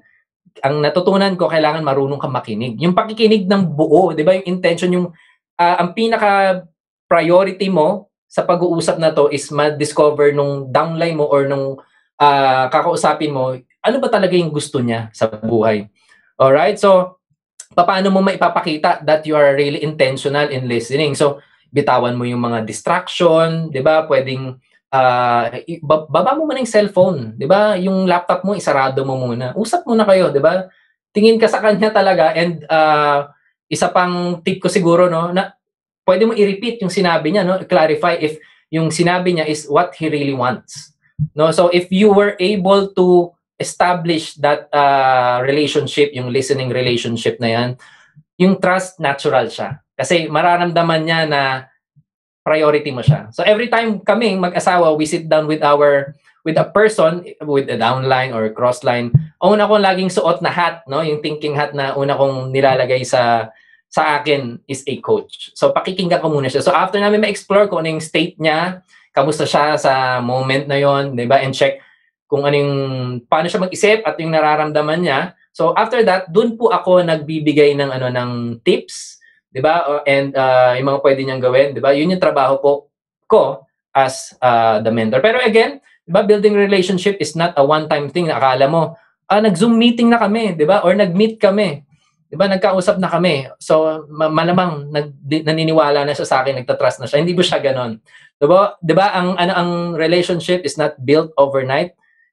Ang natutunan ko, kailangan marunong ka makinig. Yung pakikinig ng buo, di ba, yung intention, ang pinaka-priority mo sa pag-uusap na to is ma-discover nung downline mo or nung kakausapin mo, ano ba talaga yung gusto niya sa buhay. Alright? So, paano mo maipapakita that you are really intentional in listening? So, bitawan mo yung mga distraction, 'di ba? Pwedeng baba mo muna yung cellphone, 'di ba? Yung laptop mo isarado mo muna. Usap muna kayo, 'di ba? Tingin ka sa kanya talaga, and isa pang tip ko siguro, no, na pwede mo i-repeat yung sinabi niya, no? Clarify if yung sinabi niya is what he really wants. No? So if you were able to establish that relationship, yung listening relationship na yan, yung trust, natural siya. Kasi mararamdaman niya na priority mo siya. So every time kaming mag-asawa, we sit down with a person, with a downline or crossline, una kong laging suot na hat, no? Yung thinking hat na una kong nilalagay sa akin is a coach. So pakikinggan ko muna siya. So after namin ma-explore kung ano yung state niya, kamusta siya sa moment na yon, 'di ba? And check kung paano siya mag-isip at yung nararamdaman niya. So after that, dun po ako nagbibigay ng tips, 'di ba? And yung mga pwede niyang gawin, 'di ba? Yun yung trabaho ko as the mentor. Pero again, 'di ba, building relationship is not a one-time thing. Akala mo, nag-Zoom meeting na kami, 'di ba? Or nag-meet kami. 'Di ba? Nagkausap na kami. So malamang naniniwala na siya sa akin, nagtatrust na siya. Hindi po siya ganoon. 'Di ba? Ang relationship is not built overnight.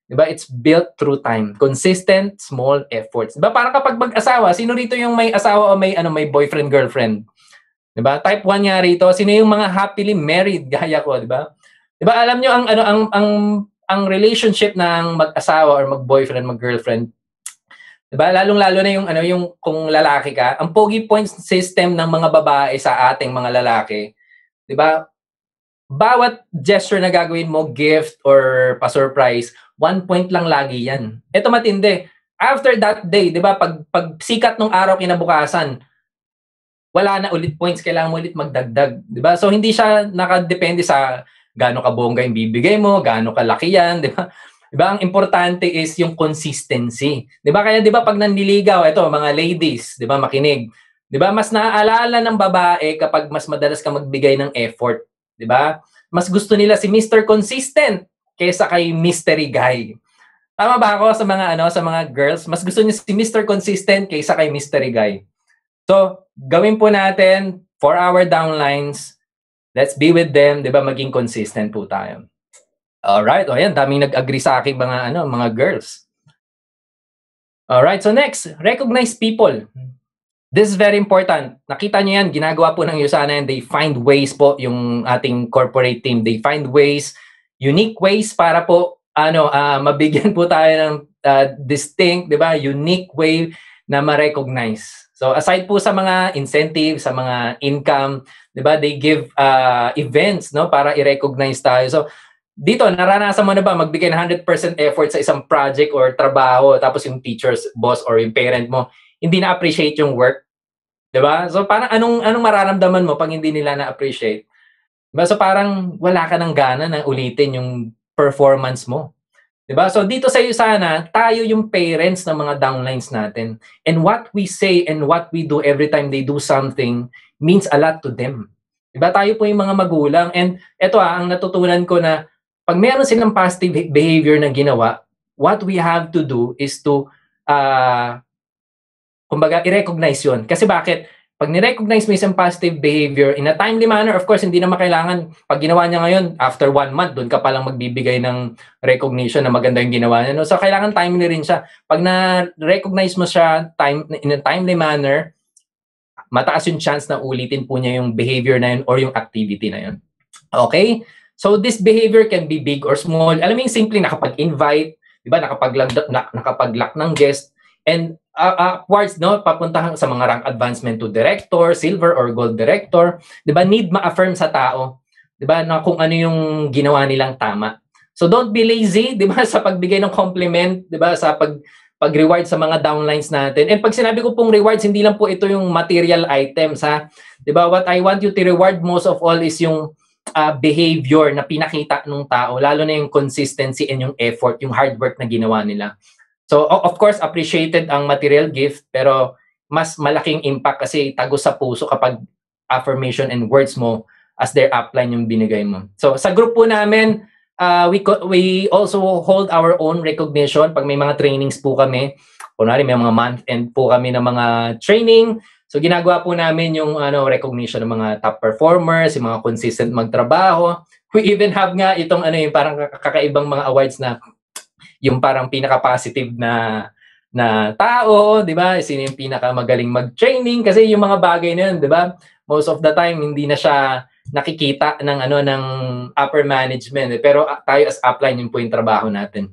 Diba? It's built through time. Consistent, small efforts. Diba? Parang kapag mag-asawa, sino rito yung may asawa o may boyfriend, girlfriend? Diba? Type 1 nga rito. Sino yung mga happily married, gaya ko, diba? Diba? Alam nyo, ang relationship ng mag-asawa or mag-boyfriend, mag-girlfriend, diba? Lalong-lalo na yung kung lalaki ka, ang pogi points system ng mga babae sa ating mga lalaki, diba? Bawat gesture na gagawin mo, gift or pa-surprise, 1 point lang lagi yan. Ito matindi. After that day, di ba, pag sikat ng araw kinabukasan, wala na ulit points, kailangan mo ulit magdagdag. Di ba? So, hindi siya nakadepende sa gaano kabongga yung bibigay mo, gaano kalaki yan, di ba? Di ba? Ang importante is yung consistency. Di ba? Kaya di ba pag nanliligaw, ito, mga ladies, di ba, makinig. Di ba? Mas naaalala ng babae kapag mas madalas ka magbigay ng effort. 'Di ba? Mas gusto nila si Mr. Consistent kaysa kay mystery guy. Tama ba ako sa mga girls? Mas gusto niyo si Mr. Consistent kaysa kay mystery guy. So, gawin po natin for our downlines. Let's be with them, 'di ba? Maging consistent po tayo. All right. O yan, daming nag-agree sa akin mga girls. All right. So next, recognize people. This is very important. Nakita niyo yan, ginagawa po ng USANA, and they find ways po, yung ating corporate team. They find ways, unique ways para po mabigyan po tayo ng distinct, 'di ba? Unique way na ma-recognize. So aside po sa mga incentives, sa mga income, 'di ba? They give events, no, para i-recognize tayo. So dito, naranasan mo na ba magbigay ng 100% effort sa isang project or trabaho, tapos yung teacher's boss or yung parent mo hindi na-appreciate yung work, 'di ba? So parang anong mararamdaman mo pag hindi nila na-appreciate? 'Di ba? So parang wala ka ng gana na ulitin yung performance mo. 'Di ba? So dito sa USANA, tayo yung parents ng mga downlines natin. And what we say and what we do every time they do something means a lot to them. 'Di ba? Tayo po yung mga magulang, and eto ang natutunan ko na pag meron silang positive behavior na ginawa, what we have to do is to kumbaga, i-recognize yun. Kasi bakit? Pag ni-recognize mo isang positive behavior in a timely manner, of course, hindi naman kailangan, pag ginawa niya ngayon, after 1 month, doon ka palang magbibigay ng recognition na maganda yung ginawa niya. No? So, kailangan timely rin siya. Pag na-recognize mo siya in a timely manner, mataas yung chance na ulitin po niya yung behavior na yun or yung activity na yun. Okay? So, this behavior can be big or small. Alam mo yung simple, nakapag-invite, di ba? Nakapag-lock ng guest, and upwards, no, papunta sa mga rank advancement to director, silver or gold director, 'di ba? Need ma-affirm sa tao, 'di ba, na kung ano yung ginawa nilang tama. So don't be lazy, 'di ba, sa pagbigay ng compliment, 'di ba, sa pag-reward sa mga downlines natin. And pag sinabi ko pong rewards, hindi lang po ito yung material items, ha. 'Di ba? What I want you to reward most of all is yung behavior na pinakita ng tao, lalo na yung consistency and yung effort, yung hard work na ginawa nila. So, of course, appreciated ang material gift, pero mas malaking impact kasi tagos sa puso kapag affirmation and words mo as their upline yung binigay mo. So, sa group po namin, we also hold our own recognition pag may mga trainings po kami. Kunwari, may mga month end po kami ng mga training. So, ginagawa po namin yung recognition ng mga top performers, yung mga consistent magtrabaho. We even have nga itong yung parang kakaibang mga awards na yung parang pinaka-positive na tao, di ba? Sino yung pinaka-magaling mag-training? Kasi yung mga bagay na yun, di ba? Most of the time, hindi na siya nakikita ng upper management, pero tayo as upline yun po yung trabaho natin,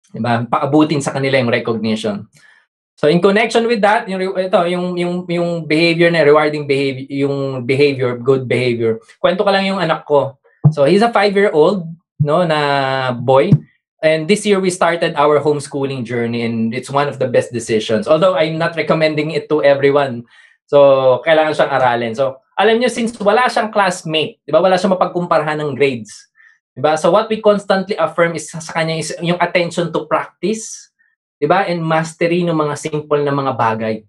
diba? Paabutin sa kanila yung recognition. So in connection with that, yung behavior na rewarding behavior, yung behavior, good behavior. Kwento ko lang yung anak ko. So he's a 5-year-old na boy, and this year we started our homeschooling journey, and it's one of the best decisions, although I'm not recommending it to everyone. So kailangan siyang aralin. So alam niyo, since wala siyang classmate, di ba, wala siyang mapagkumparahan ng grades. Di ba? So what we constantly affirm is sa kanya is yung attention to practice, di ba, and mastery ng mga simple na mga bagay.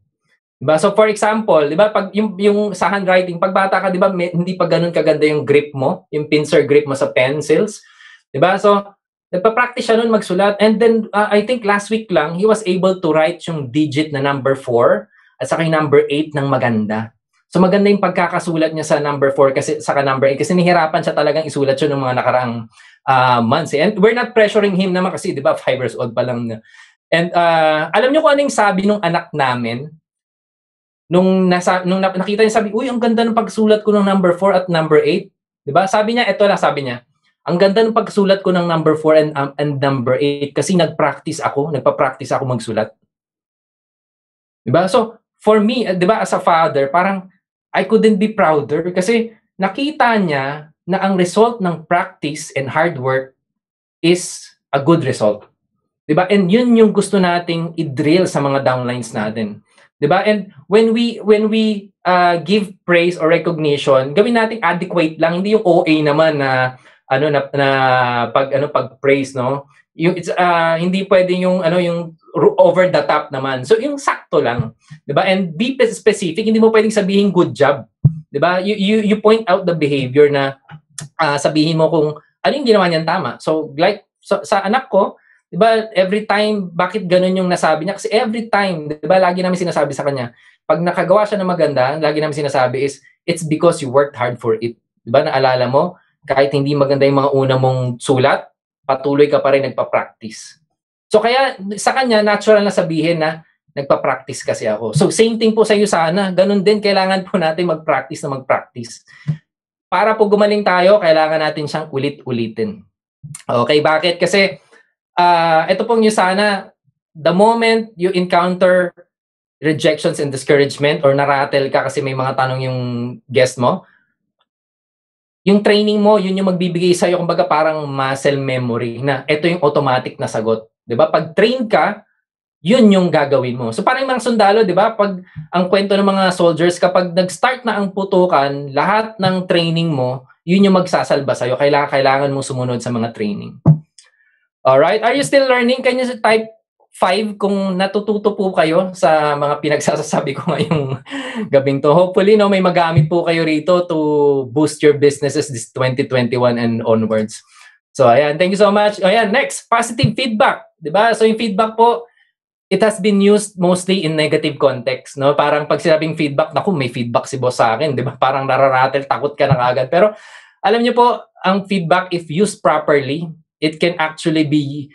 Di ba? So for example, di ba, pag yung sa handwriting, pag bata ka, di ba, hindi pa ganun kaganda yung grip mo, yung pincer grip mo sa pencils. Di ba? So nagpa-practice siya nun magsulat, and then I think last week lang, he was able to write yung digit na number 4 at saka yung number 8 ng maganda. So maganda yung pagkakasulat niya sa number 4 kasi saka number 8 kasi nihirapan siya talagang isulat yun ng mga nakaraang months. And we're not pressuring him naman kasi 'di ba 5 years old pa lang. And alam niyo kung ano yung sabi nung anak namin? Nung nakita niya, sabi, "Uy, ang ganda ng pagsulat ko ng number 4 at number 8." 'Di ba? Sabi niya, ito lang sabi niya. Ang ganda ng pagsulat ko ng number 4 and number 8 kasi nagpa-practice ako magsulat. 'Di ba? So for me, 'di ba, as a father, parang I couldn't be prouder kasi nakita niya na ang result ng practice and hard work is a good result. 'Di ba? And yun yung gusto nating i-drill sa mga downlines natin. 'Di ba? And when we give praise or recognition, gawin nating adequate lang, hindi yung OA naman na pag praise, no? Yung it's hindi pwedeng yung over the top naman. So yung sakto lang, 'di ba? And be specific, hindi mo pwedeng sabihin good job, 'di ba? You point out the behavior na sabihin mo kung ano yung ginawa niyan tama. So like sa anak ko, 'di ba, every time bakit ganun yung nasabi niya, kasi every time, 'di ba, lagi namin sinasabi sa kanya, pag nakagawa siya ng maganda, lagi namin sinasabi is it's because you worked hard for it. 'Di ba? Naalala mo, kahit hindi maganda yung mga una mong sulat, patuloy ka pa rin nagpa-practice. So kaya sa kanya, natural na sabihin na nagpa-practice kasi ako. So same thing po sa iyo sana. Ganun din, kailangan po natin mag-practice. Para po gumaling tayo, kailangan natin siyang ulit-ulitin. Okay, bakit? Kasi ito pong yung sana, the moment you encounter rejections and discouragement or narattle ka kasi may mga tanong yung guest mo, yung training mo, yun yung magbibigay sa'yo, kumbaga parang muscle memory na ito yung automatic na sagot. 'Di ba? Pag train ka, yun yung gagawin mo. So parang mga sundalo, 'di ba? Pag ang kwento ng mga soldiers, kapag nag-start na ang putukan, lahat ng training mo, yun yung magsasalba sa'yo. Kailangan mo sumunod sa mga training. Alright? Are you still learning? Can you type 5 kung natututo po kayo sa mga pinagsasabi ko ngayong gabing to. Hopefully, may magamit po kayo rito to boost your businesses this 2021 and onwards. So, ayan. Thank you so much. Ayan, next, positive feedback. Diba? So, yung feedback po, it has been used mostly in negative context. No? Parang pag sinabing feedback, naku, may feedback si boss sa akin. Diba? Parang nararatel, takot ka na agad. Pero, alam niyo po, ang feedback, if used properly, it can actually be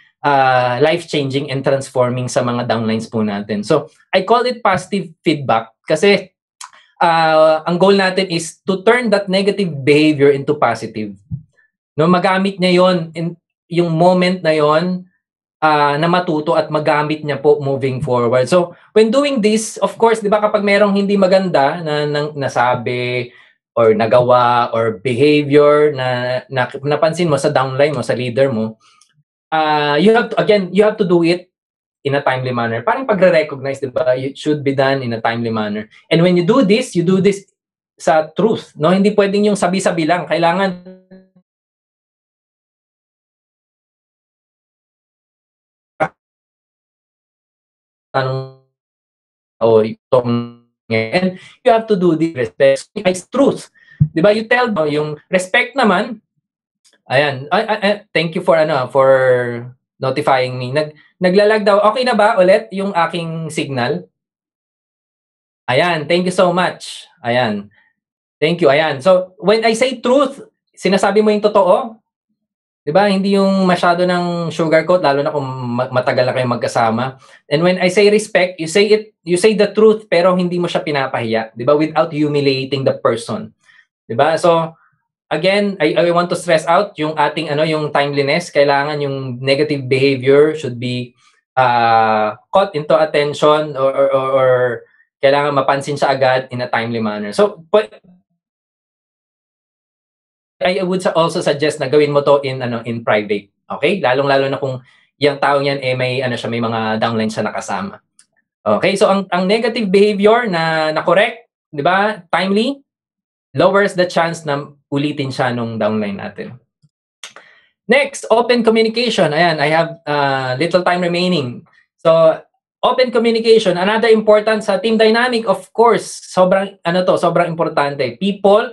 life-changing and transforming sa mga downlines po natin. So, I call it positive feedback kasi ang goal natin is to turn that negative behavior into positive. No, magamit niya yon, yung moment na yon na matuto at magamit niya po moving forward. So, when doing this, of course, di ba, kapag merong hindi maganda na nasabi or nagawa or behavior na napansin mo sa downline mo, sa leader mo, you have to do it in a timely manner. Parang pagre-recognize, di ba? It should be done in a timely manner. And when you do this sa truth, no? Hindi pwedeng yung sabi-sabi lang. Kailangan tanong and you have to do the respect is truth. Di ba? You tell yung respect naman. Ayan. Thank you for notifying me. Naglalag daw. Okay na ba ulit yung aking signal? Ayan. Thank you so much. Ayan. Thank you. Ayan. So, when I say truth, sinasabi mo yung totoo? 'Di ba? Hindi yung masyado ng sugarcoat lalo na kung matagal na kayong magkasama. And when I say respect, you say the truth pero hindi mo siya pinapahiya, 'di ba? Without humiliating the person. 'Di ba? So, again, I want to stress out yung ating yung timeliness. Kailangan yung negative behavior should be caught into attention or kailangan mapansin siya agad in a timely manner. So, I would also suggest na gawin mo to in private. Okay? Lalong-lalo na kung yung taong yan may may mga downlines siya nakasama. Okay? So ang negative behavior na correct, 'di ba? Timely lowers the chance na ulitin siya nung downline natin. Next, open communication. Ayan, I have little time remaining. So, open communication, another important sa team dynamic, of course, sobrang importante. People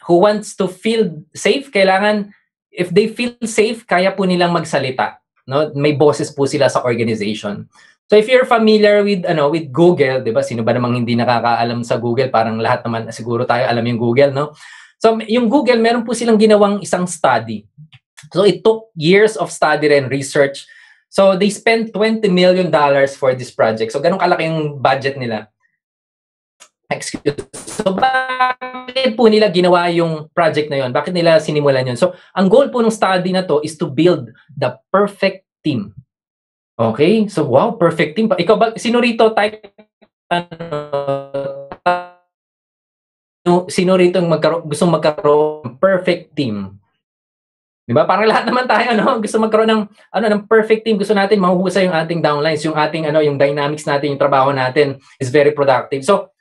who wants to feel safe, kailangan, if they feel safe, kaya po nilang magsalita. No? May boses po sila sa organization. So if you're familiar with Google, 'di ba? Sino ba namang hindi nakakaalam sa Google? Parang lahat naman siguro tayo alam yung Google, no? So yung Google, meron po silang ginawang isang study. So it took years of study and research. So they spent $20 million for this project. So ganun kalaki yung budget nila. So, bakit po nila ginawa yung project na yun? Bakit nila sinimulan yun? So, ang goal po ng study na to is to build the perfect team. Okay? So, wow, perfect team. Ikaw ba, sino rito sino rito gustong magkaroon ng perfect team? Diba? Parang lahat naman tayo, gusto magkaroon ng perfect team. Gusto natin mahuhusay yung ating downlines, yung ating yung dynamics natin, yung trabaho natin is very productive. So,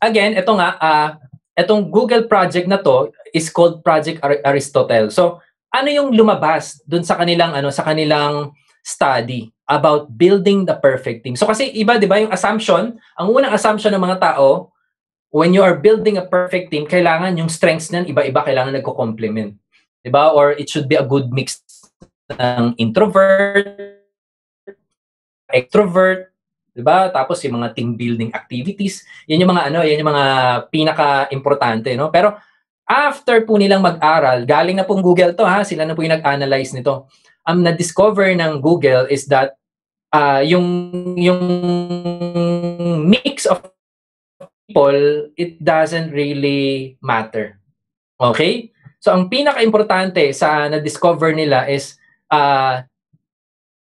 again, itong Google project na to is called Project Aristotle. So, ano yung lumabas dun sa kanilang study about building the perfect team? So, kasi iba, 'di ba, yung assumption, ang unang assumption ng mga tao, when you are building a perfect team, kailangan yung strengths niyan iba-iba, kailangan nagko-complement. 'Di ba? Or it should be a good mix ng introvert, extrovert, 'di ba? Tapos yung mga team building activities, yan yung mga pinaka-importante, no? Pero after po nilang mag-aral, galing na pong Google to, sila na po yung nag-analyze nito. Ang na-discover ng Google is that yung mix of people, it doesn't really matter. Okay? So ang pinaka-importante sa na-discover nila is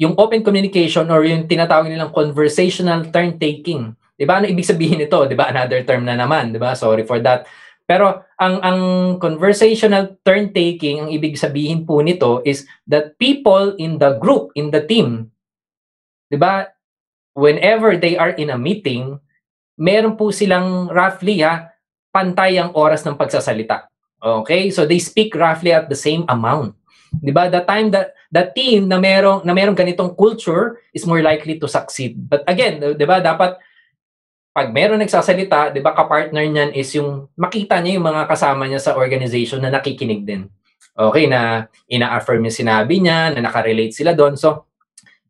yung open communication or yung tinatawag nilang conversational turn-taking. 'Di ba? Ano ibig sabihin nito? 'Di ba? Another term na naman, 'di ba? Sorry for that. Pero ang conversational turn-taking, ang ibig sabihin po nito is that people in the group, in the team, 'di ba? Whenever they are in a meeting, meron po silang roughly pantay ang oras ng pagsasalita. Okay? So they speak roughly at the same amount. 'Di ba? The time that the team na merong ganitong culture is more likely to succeed. But again, 'di ba, dapat pag meron nagsasalita, 'di ba, ka-partner niyan is yung makita niya yung mga kasama niya sa organization na nakikinig din. Okay, na ina-affirm yung sinabi niya, na nakarelate sila doon. So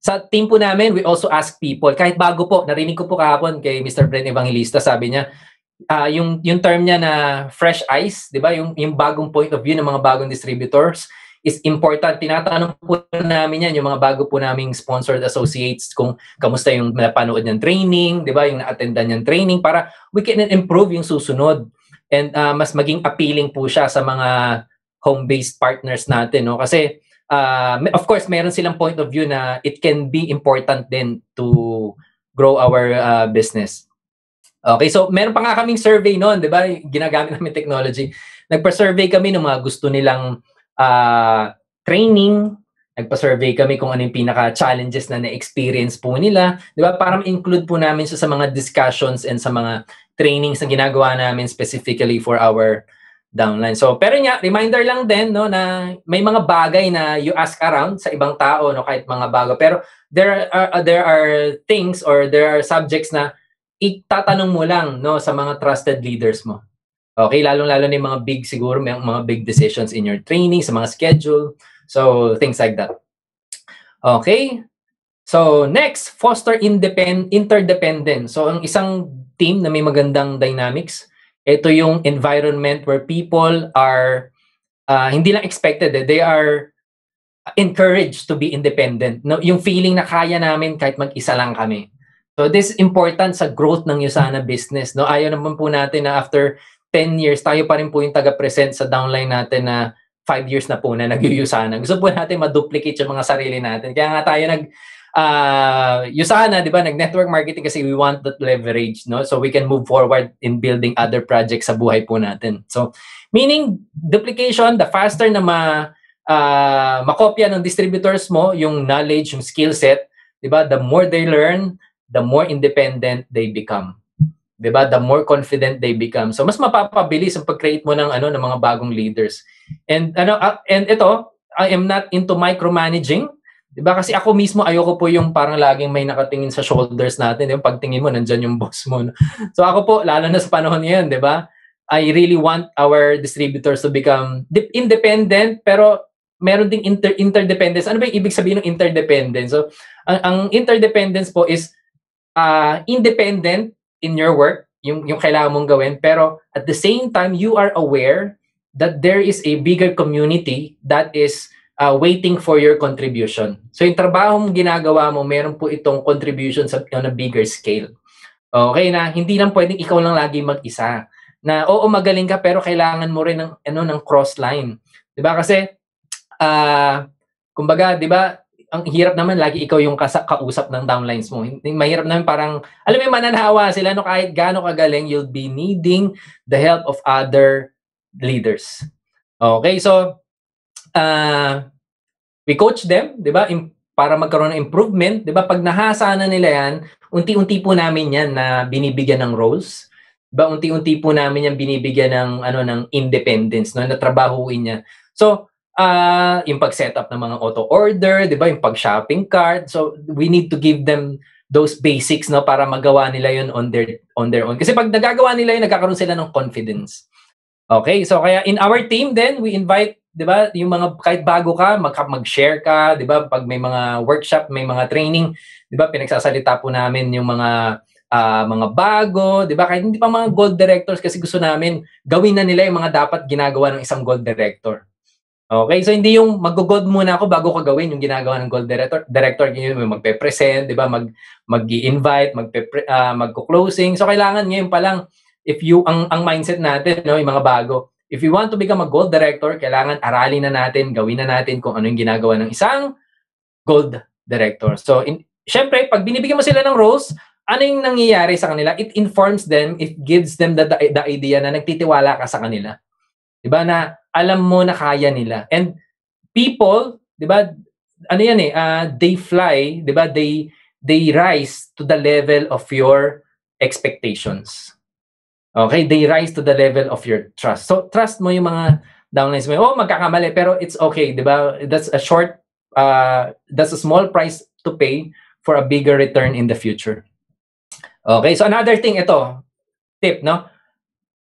sa team po namin, we also ask people, kahit bago po, narinig ko po kahapon kay Mr. Brent Evangelista, sabi niya, yung term niya na fresh eyes, 'di ba, yung bagong point of view ng mga bagong distributors is important. Tinatanong po namin yan, yung mga bago po naming sponsored associates, kung kamusta yung napanood niyang training, di ba, yung na-attendan niyang training, para we can improve yung susunod. And mas maging appealing po siya sa mga home-based partners natin, no? Kasi, of course, meron silang point of view na it can be important din to grow our business. Okay, so meron pa nga kaming survey noon, di ba? Ginagamit namin technology. Nagpa-survey kami ng mga gusto nilang training, nagpa-survey kami kung ano yung pinaka-challenges na na-experience po nila, di ba? Para ma-include po namin sa mga discussions and sa mga trainings na ginagawa namin specifically for our downline. So, pero nga, reminder lang din, no, na may mga bagay na you ask around sa ibang tao, no, kahit mga bago. Pero there are things or there are subjects na itatanong mo lang, no, sa mga trusted leaders mo. Okay, lalong-lalo na yung mga big siguro, may mga big decisions in your training, sa mga schedule. So, things like that. Okay. So, next, foster interdependence. So, ang isang team na may magandang dynamics, ito yung environment where people are hindi lang expected, they are encouraged to be independent. No, yung feeling na kaya namin kahit mag-isa lang kami. So this is important sa growth ng Usana business. No, ayaw naman po natin na after 10 years tayo pa rin po yung taga-present sa downline natin na 5 years na po na nag-Usana. Gusto po natin ma-duplicate yung mga sarili natin. Kaya nga tayo Usana, di ba, nag-network marketing kasi we want that leverage, no? So we can move forward in building other projects sa buhay po natin. So, meaning, duplication, the faster na makopya ng distributors mo yung knowledge, yung skill set, di ba, the more they learn, the more independent they become. Di ba? The more confident they become. So, mas mapapabilis ang pag-create mo ng mga bagong leaders. And ito, I am not into micromanaging. Diba? Kasi ako mismo, ayoko po yung parang laging may nakatingin sa shoulders natin. Yung pagtingin mo, nandyan yung boss mo. So ako po, lalo na sa panahon ngayon, diba? I really want our distributors to become independent, pero meron ding interdependence. Ano ba yung ibig sabihin ng interdependence? So, ang interdependence po is independent in your work, yung kailangan mong gawin, pero at the same time, you are aware that there is a bigger community that is waiting for your contribution. So yung trabaho mong ginagawa mo, meron po itong contribution on a bigger scale. Okay, na hindi lang pwedeng ikaw lang lagi mag-isa. Na oo, magaling ka pero kailangan mo rin ng cross line. 'Di ba? Kasi kumbaga, 'di ba, ang hirap naman lagi ikaw yung kausap ng downlines mo. Mahirap naman parang alam mo, mananawa sila no, kahit gaano kagaling, you'll be needing the help of other leaders. Okay, so we coach them, 'di ba? Para magkaroon ng improvement, 'di ba? Pag nahasa na nila 'yan, unti-unti po namin 'yan na binibigyan ng roles. 'Di ba? Unti-unti po namin 'yan binibigyan ng independence, no, na trabahuin niya. So, yung pag-setup ng mga auto order, 'di ba? Yung pag-shopping cart. So, we need to give them those basics, no, para magawa nila 'yon on their own. Kasi pag nagagawa nila 'yun, nagkakaroon sila ng confidence. Okay, so kaya in our team then we invite, 'di ba, yung mga kahit bago ka, mag-share ka, 'di ba, pag may mga workshop, may mga training, 'di ba, pinagsasalita po namin yung mga bago, 'di ba, kahit hindi pa mga gold directors kasi gusto namin gawin na nila yung mga dapat ginagawa ng isang gold director. Okay, so hindi yung mag-gold muna ako bago ko gawin yung ginagawa ng gold director yun, magpe-present, 'di ba, mag-i-invite, magko-closing. So kailangan ngayon pa lang, if you ang mindset natin, no, yung mga bago, if you want to become a gold director, kailangan aralin na natin, gawin na natin kung ano yung ginagawa ng isang gold director. So, syempre, pag binibigyan mo sila ng roles, ano yung nangyayari sa kanila? It informs them, it gives them the idea na nagtitiwala ka sa kanila. 'Di ba, na alam mo na kaya nila. And people, 'di ba, ano yan they fly, 'di ba? They rise to the level of your expectations. Okay, they rise to the level of your trust. So, trust mo yung mga downlines mo. Oh, magkakamali, pero it's okay, di ba? That's a small price to pay for a bigger return in the future. Okay, so another thing, ito, tip, no?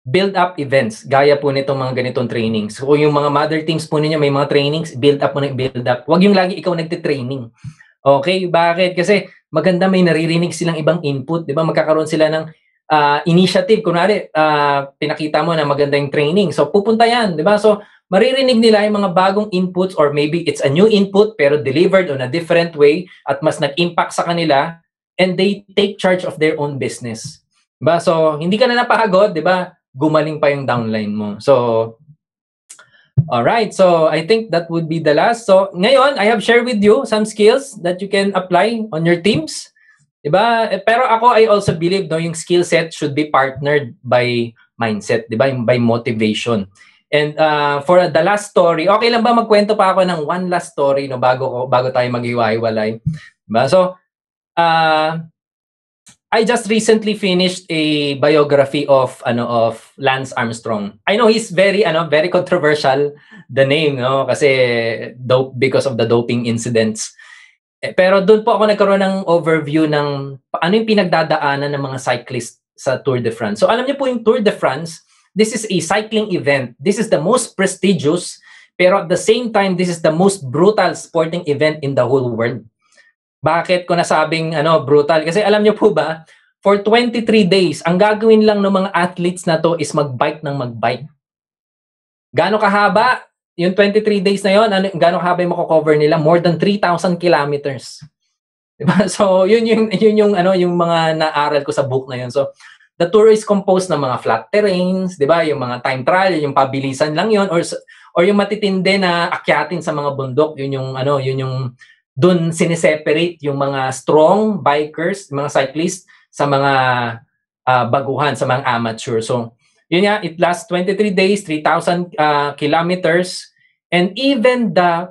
Build up events. Gaya po nitong mga ganitong trainings. So, kung yung mga mother teams po ninyo, may mga trainings, build up mo na build up. Huwag yung lagi ikaw nagte-training. Okay, bakit? Kasi maganda may naririnig silang ibang input, di ba? Magkakaroon sila ng initiative, kunwari, pinakita mo na maganda yung training. So, pupunta yan, di ba? So, maririnig nila yung mga bagong inputs or maybe it's a new input pero delivered on a different way at mas nag-impact sa kanila and they take charge of their own business. Di ba? So, hindi ka na napahagod, di ba? Gumaling pa yung downline mo. So, alright. So, I think that would be the last. So, ngayon, I have shared with you some skills that you can apply on your teams. Diba? Pero ako, I also believe, no, yung skill set should be partnered by mindset, diba? By motivation. And for the last story, okay lang ba magkwento pa ako ng one last story no bago tayo maghiwa-hiwalay? Diba? So, I just recently finished a biography of Lance Armstrong. I know he's very controversial, the name, no, kasi because of the doping incidents. Pero doon po ako nagkaroon ng overview ng ano yung pinagdadaanan ng mga cyclists sa Tour de France. So alam niyo po yung Tour de France, this is a cycling event. This is the most prestigious, pero at the same time, this is the most brutal sporting event in the whole world. Bakit ko nasabing brutal? Kasi alam niyo po ba, for 23 days, ang gagawin lang ng mga athletes na to is mag-bike ng mag-bike. Gaano kahaba? Yung 23 days na yon, gaano kahaba yung mako-cover nila? More than 3,000 kilometers. Diba? So, yun yung mga naaral ko sa book na yun. So, the tour is composed ng mga flat terrains, 'di ba? Yung mga time trial, yung pabilisan lang yon, or yung matitindi na akyatin sa mga bundok, yun yung doon siniseparate yung mga strong bikers, mga cyclists sa mga baguhan, sa mga amateur. So, yun nga, it lasts 23 days, 3,000 kilometers, and even the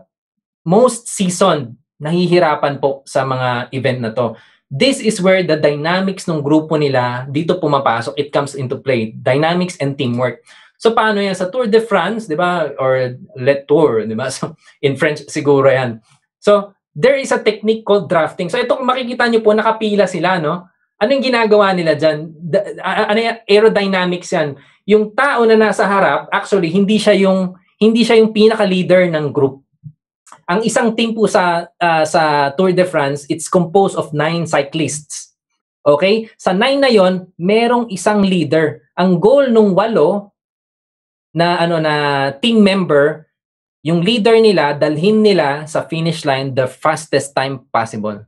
most seasoned nahihirapan po sa mga event na to. This is where the dynamics ng grupo nila dito pumapasok. It comes into play. Dynamics and teamwork. So, paano yan? Sa Tour de France, di ba? Or Le Tour, di ba? So, in French, siguro yan. So, there is a technique called drafting. So, itong makikita nyo po, nakapila sila, no? Ano yung ginagawa nila dyan? Ano yung aerodynamics yan? Yung tao na nasa harap, actually, hindi siya yung pinaka-leader ng group. Ang isang team po sa Tour de France, it's composed of 9 cyclists. Okay? Sa 9 na yon, merong isang leader. Ang goal nung 8 na team member, yung leader nila, dalhin nila sa finish line the fastest time possible.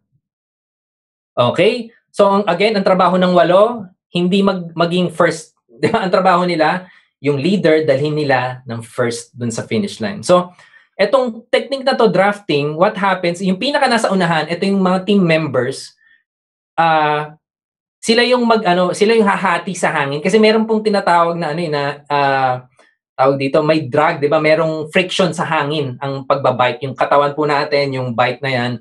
Okay? So, again, ang trabaho ng 8, hindi maging first. Diba? Ang trabaho nila, yung leader, dalhin nila ng first dun sa finish line. So, etong technique na to, drafting, what happens, yung pinaka nasa unahan, ito yung mga team members, sila yung hahati sa hangin. Kasi meron pong tinatawag na tawag dito, may drag, 'di ba? Merong friction sa hangin ang pagbabike. Yung katawan po natin, yung bike na 'yan,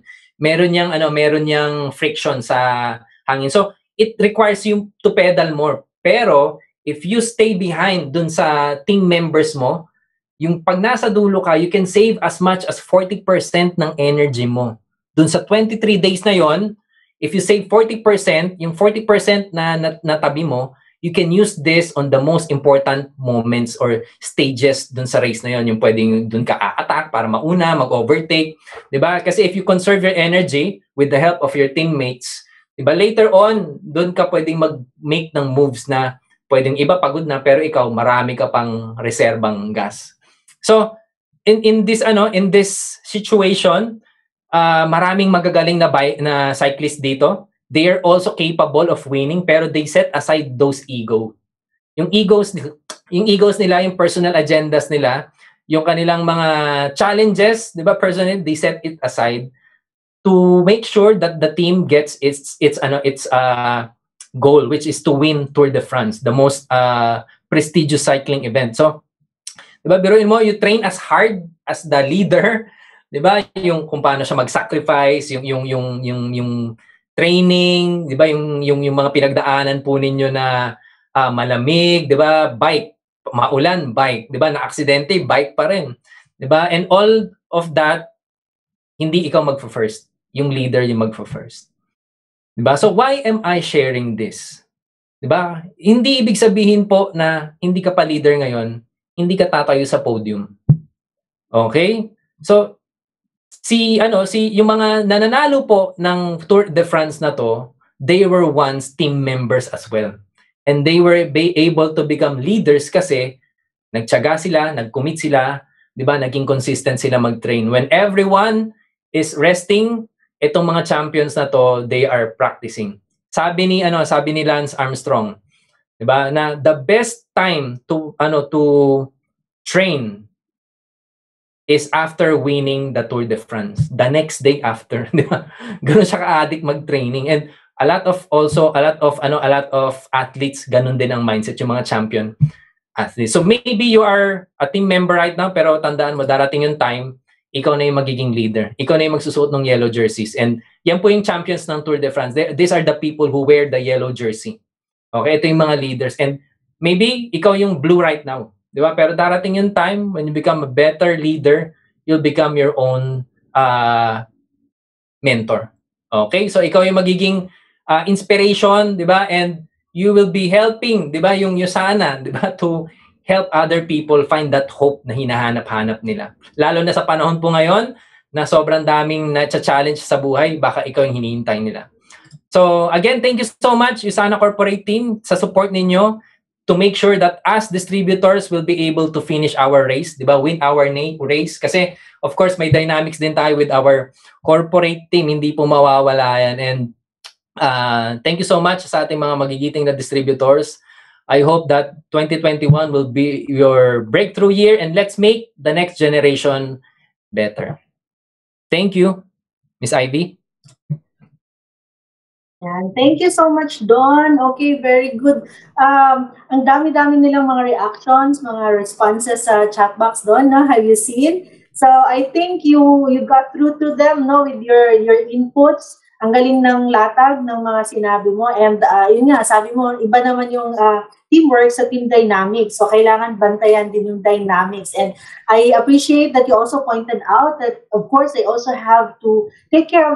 meron yang friction sa hangin. So, it requires you to pedal more. Pero if you stay behind dun sa team members mo, yung pag nasa dulo ka, you can save as much as 40% ng energy mo. Dun sa 23 days na 'yon, if you save 40%, yung 40% na natabi mo, you can use this on the most important moments or stages dun sa race na yon. Yung pwedeng dun ka a-attack para mauna, mag-overtake. Diba? Kasi if you conserve your energy with the help of your teammates, diba, later on, dun ka pwedeng mag-make ng moves na pwedeng iba pagod na, pero ikaw, marami ka pang reserbang gas. So, in this situation, maraming magagaling na cyclist dito. They are also capable of winning, pero they set aside those ego. Yung egos nila, yung personal agendas nila, yung kanilang mga challenges, 'di ba? Personally, they set it aside to make sure that the team gets its goal, which is to win Tour de France, the most prestigious cycling event. So, 'di ba, biruin mo, you train as hard as the leader, 'di ba? Yung kung paano siya mag-sacrifice, yung training, 'di ba, yung mga pinagdaanan po ninyo na malamig, 'di ba? Bike, maulan, bike, 'di ba? Na aksidente, bike pa rin. 'Di ba? And all of that, hindi ikaw magfo-first, yung leader yung magfo-first. 'Di ba? So why am I sharing this? 'Di ba? Hindi ibig sabihin po na hindi ka pa leader ngayon, hindi ka tatayo sa podium. Okay? So yung mga nananalo po ng Tour de France na to, they were once team members as well. And they were able to become leaders kasi nagtiyaga sila, nag-commit sila, 'di ba? Naging consistent sila mag-train. When everyone is resting, itong mga champions na to, they are practicing. Sabi ni Lance Armstrong, 'di ba, na the best time to train is after winning the Tour de France. The next day after, di ba? Ganun siya ka-addict mag-training. And a lot of athletes, ganun din ang mindset, yung mga champion. athlete. So maybe you are a team member right now, pero tandaan mo, darating yung time, ikaw na yung magiging leader. Ikaw na yung magsusuot ng yellow jerseys. And yan po yung champions ng Tour de France. These are the people who wear the yellow jersey. Okay, ito yung mga leaders. And maybe ikaw yung blue right now. Di ba? Pero darating yung time when you become a better leader, you'll become your own mentor. Okay? So ikaw yung magiging inspiration, di ba? And you will be helping, di ba, yung USANA, di ba, to help other people find that hope na hinahanap-hanap nila. Lalo na sa panahon po ngayon na sobrang daming na-challenge sa buhay, baka ikaw yung hinihintay nila. So again, thank you so much, USANA Corporate Team, sa support ninyo to make sure that us distributors will be able to finish our race, di ba, win our race. Kasi, of course, may dynamics din tayo with our corporate team, hindi po mawawala yan. And thank you so much sa ating mga magigiting na distributors. I hope that 2021 will be your breakthrough year, and let's make the next generation better. Thank you, Miss Ivy. Yan. Thank you so much, Don. Okay, very good. Ang dami-dami nilang mga reactions, mga responses sa chat box, Don. No? Have you seen? So I think you got through to them, no, with your inputs. Ang galing ng latag ng mga sinabi mo. And yun nga, sabi mo, iba naman yung teamwork sa team dynamics. So kailangan bantayan din yung dynamics. And I appreciate that you also pointed out that, of course, they also have to take care of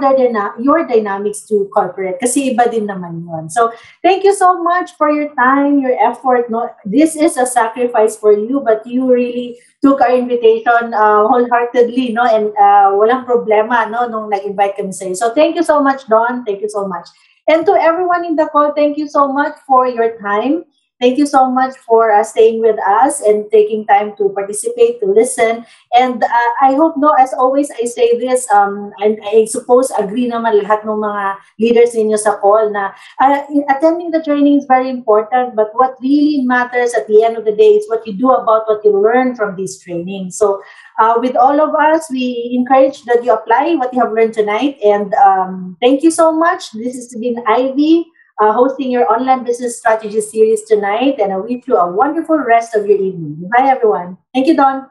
your dynamics to corporate. Kasi iba din naman yun. So thank you so much for your time, your effort. No, this is a sacrifice for you, but you really took our invitation wholeheartedly, no, and walang problema, no, nung nag-invite kami sa'yo. So thank you so much, Don. Thank you so much. And to everyone in the call, thank you so much for your time. Thank you so much for staying with us and taking time to participate, to listen. And I hope, no, as always, I say this, and I suppose agree naman lahat ng mga leaders ninyo sa call na attending the training is very important, but what really matters at the end of the day is what you do about what you learn from this training. So with all of us, we encourage that you apply what you have learned tonight. And thank you so much. This has been Ivy, hosting your online business strategy series tonight, and I wish you a wonderful rest of your evening. Bye, everyone. Thank you, Don.